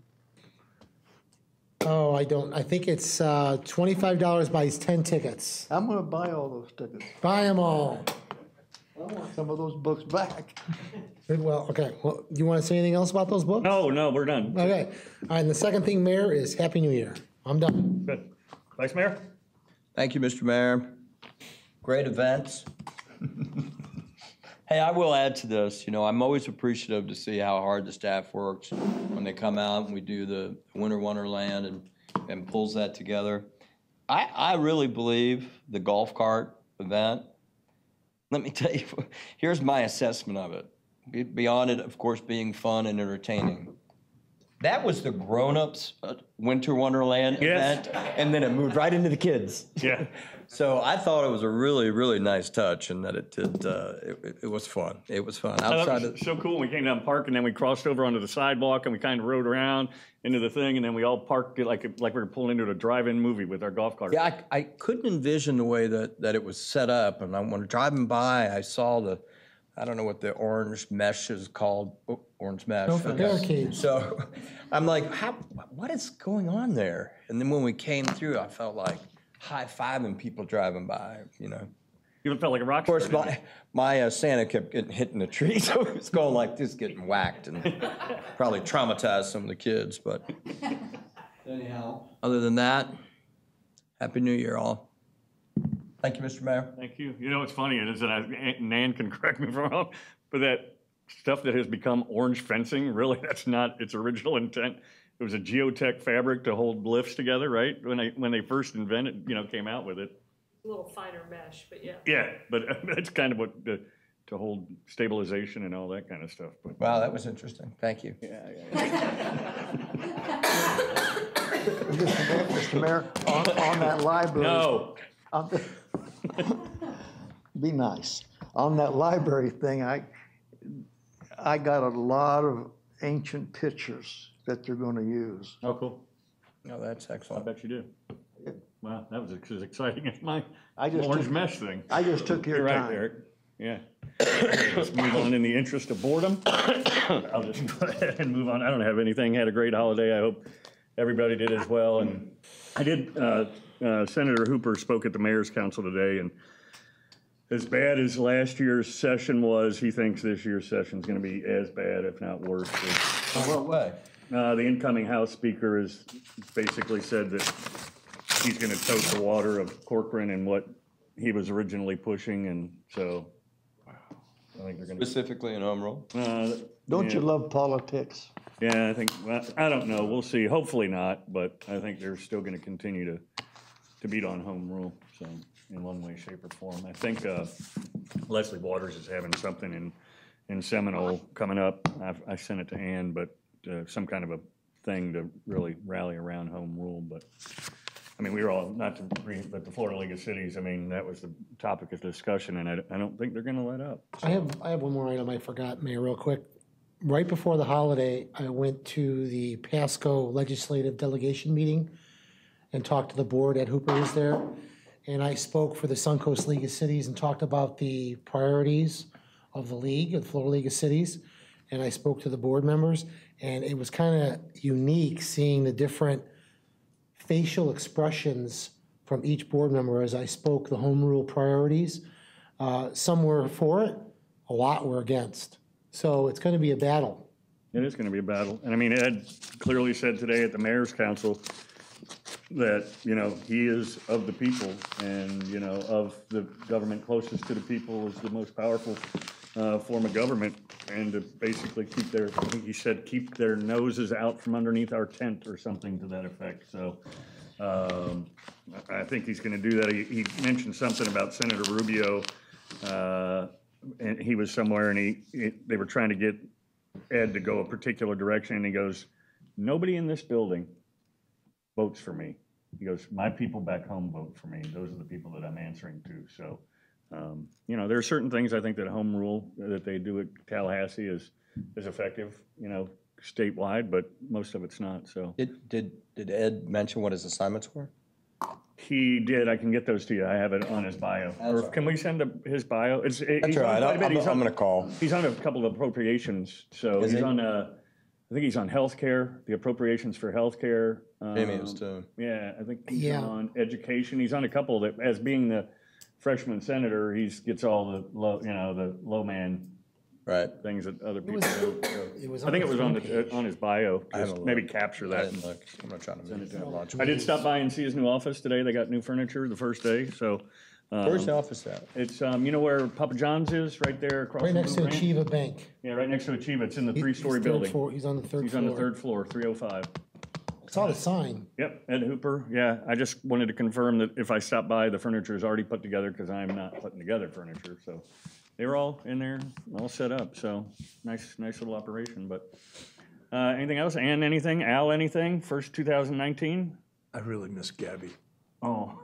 Oh, I think it's $25 buys 10 tickets. I'm gonna buy all those tickets. Buy them all. I want some of those books back. Well, okay, well, you want to say anything else about those books? No, we're done. Okay, all right, and the second thing, Mayor, is Happy New Year. I'm done. Good. Vice Mayor? Thank you, Mr. Mayor. Great events. Hey, I will add to this, I'm always appreciative to see how hard the staff works when they come out and we do the Winter Wonderland and pulls that together. I really believe the golf cart event, let me tell you, here's my assessment of it. Beyond it, of course, being fun and entertaining. That was the grown-ups Winter Wonderland Yes. event, and then it moved right into the kids. Yeah. So I thought it was a really, really nice touch, and that it was fun. It was fun. I thought Outside it was of, so cool. We came down the park and then we crossed over onto the sidewalk and we kind of rode around into the thing and then we all parked it like we were pulling into a drive-in movie with our golf cart. yeah, I couldn't envision the way that it was set up, and when driving by, I saw I don't know what the orange mesh is called. Oh, orange mesh. No, for barricades. So I'm like, what is going on there? And then when we came through, I felt like high-fiving people driving by, You felt like a rock Of course, star. my Santa kept getting hit in the tree, so it was going like this, getting whacked, and probably traumatized some of the kids. But anyhow, other than that, Happy New Year, all. Thank you, Mr. Mayor. Thank you. You know what's funny is that Nan can correct me if I'm wrong, but that stuff that has become orange fencing, really, that's not its original intent. It was a geotech fabric to hold lifts together, right? When they first invented, came out with it. A little finer mesh, but yeah. Yeah, but that's kind of what to hold stabilization and all that kind of stuff. But Wow, that was interesting. Thank you. Mr. Mayor, on that library. no, Be nice. On that library thing, I got a lot of ancient pictures that they're gonna use. oh cool. Oh, that's I excellent. bet you do. Wow, that was as exciting as my I just orange took- mesh thing. I just took your You're right, time. Eric. Yeah. Let's move on in the interest of boredom. I'll just go ahead and move on. I don't have anything. Had a great holiday. I hope everybody did as well. And I did, Senator Hooper spoke at the Mayor's Council today, and as bad as last year's session was, he thinks this year's session is going to be as bad, if not worse. In what way? The incoming House Speaker has basically said that he's going to tote the water of Corcoran and what he was originally pushing, and so I think they're gonna. Specifically in home rule? Don't Yeah. you love politics? Yeah, I think, well, I don't know, we'll see, hopefully not, but I think they're still gonna continue to beat on home rule, so, in one way, shape, or form. I think, Leslie Waters is having something in Seminole coming up, I sent it to Ann, but, some kind of a thing to really rally around home rule, but, I mean, we were all, not to read, but the Florida League of Cities, I mean, that was the topic of discussion, and I don't think they're gonna let up. I have one more item I forgot, Mayor, real quick. Right before the holiday, I went to the Pasco Legislative Delegation meeting and talked to the board. Ed Hooper was there. And I spoke for the Suncoast League of Cities and talked about the priorities of the league, of the Florida League of Cities. And I spoke to the board members, and it was kind of unique seeing the different facial expressions from each board member as I spoke the home rule priorities. Some were for it, a lot were against. So it's going to be a battle. It is gonna be a battle, and I mean, Ed clearly said today at the mayor's council that, you know, he is of the people, and, you know, of the government closest to the people is the most powerful form of government, and to basically keep their, I think he said, keep their noses out from underneath our tent or something to that effect, so I think he's gonna do that. He mentioned something about Senator Rubio, and he was somewhere, and they were trying to get Ed to go a particular direction, and he goes, nobody in this building votes for me. He goes, my people back home vote for me. Those are the people that I'm answering to. So, you know, there are certain things I think that home rule that they do at Tallahassee is effective, you know, statewide, but most of it's not, so. Did Ed mention what his assignments were? He did. I can get those to you. I have it on his bio. Or can we send his bio? That's all right. I'm going to call. He's on a couple of appropriations, so Is he's he? on, I think he's on healthcare, the appropriations for healthcare. Jamie is too. Yeah, I think he's Yeah. on education. He's on a couple that, as being the freshman senator, he gets all the low, you know, the low man Right. things that other people do. It was I think it was on the front page. on his bio. I haven't Just maybe looked. capture I that. didn't look. I'm not trying to Send it to him. launch. I did stop by and see his new office today. They got new furniture the first day, so. Where's the office at? It's, you know where Papa John's is, right there across Right from next to Blue Ranch? Achieva Bank. Yeah, right next to Achieva. It's in the He's three-story third building. floor. He's on the third He's floor. on the third floor, 305. Saw the sign. Yep, Ed Hooper. Yeah, I just wanted to confirm that if I stop by, the furniture is already put together because I'm not putting together furniture. So they were all in there, all set up. So nice little operation. But anything else? Ann, anything? Al, anything? First 2019? I really miss Gabby. Oh.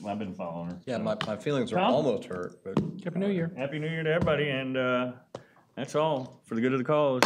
I've been following her. Yeah, my feelings are Tom? almost hurt, but. Happy New Year. Happy New Year to everybody, and that's all for the good of the cause.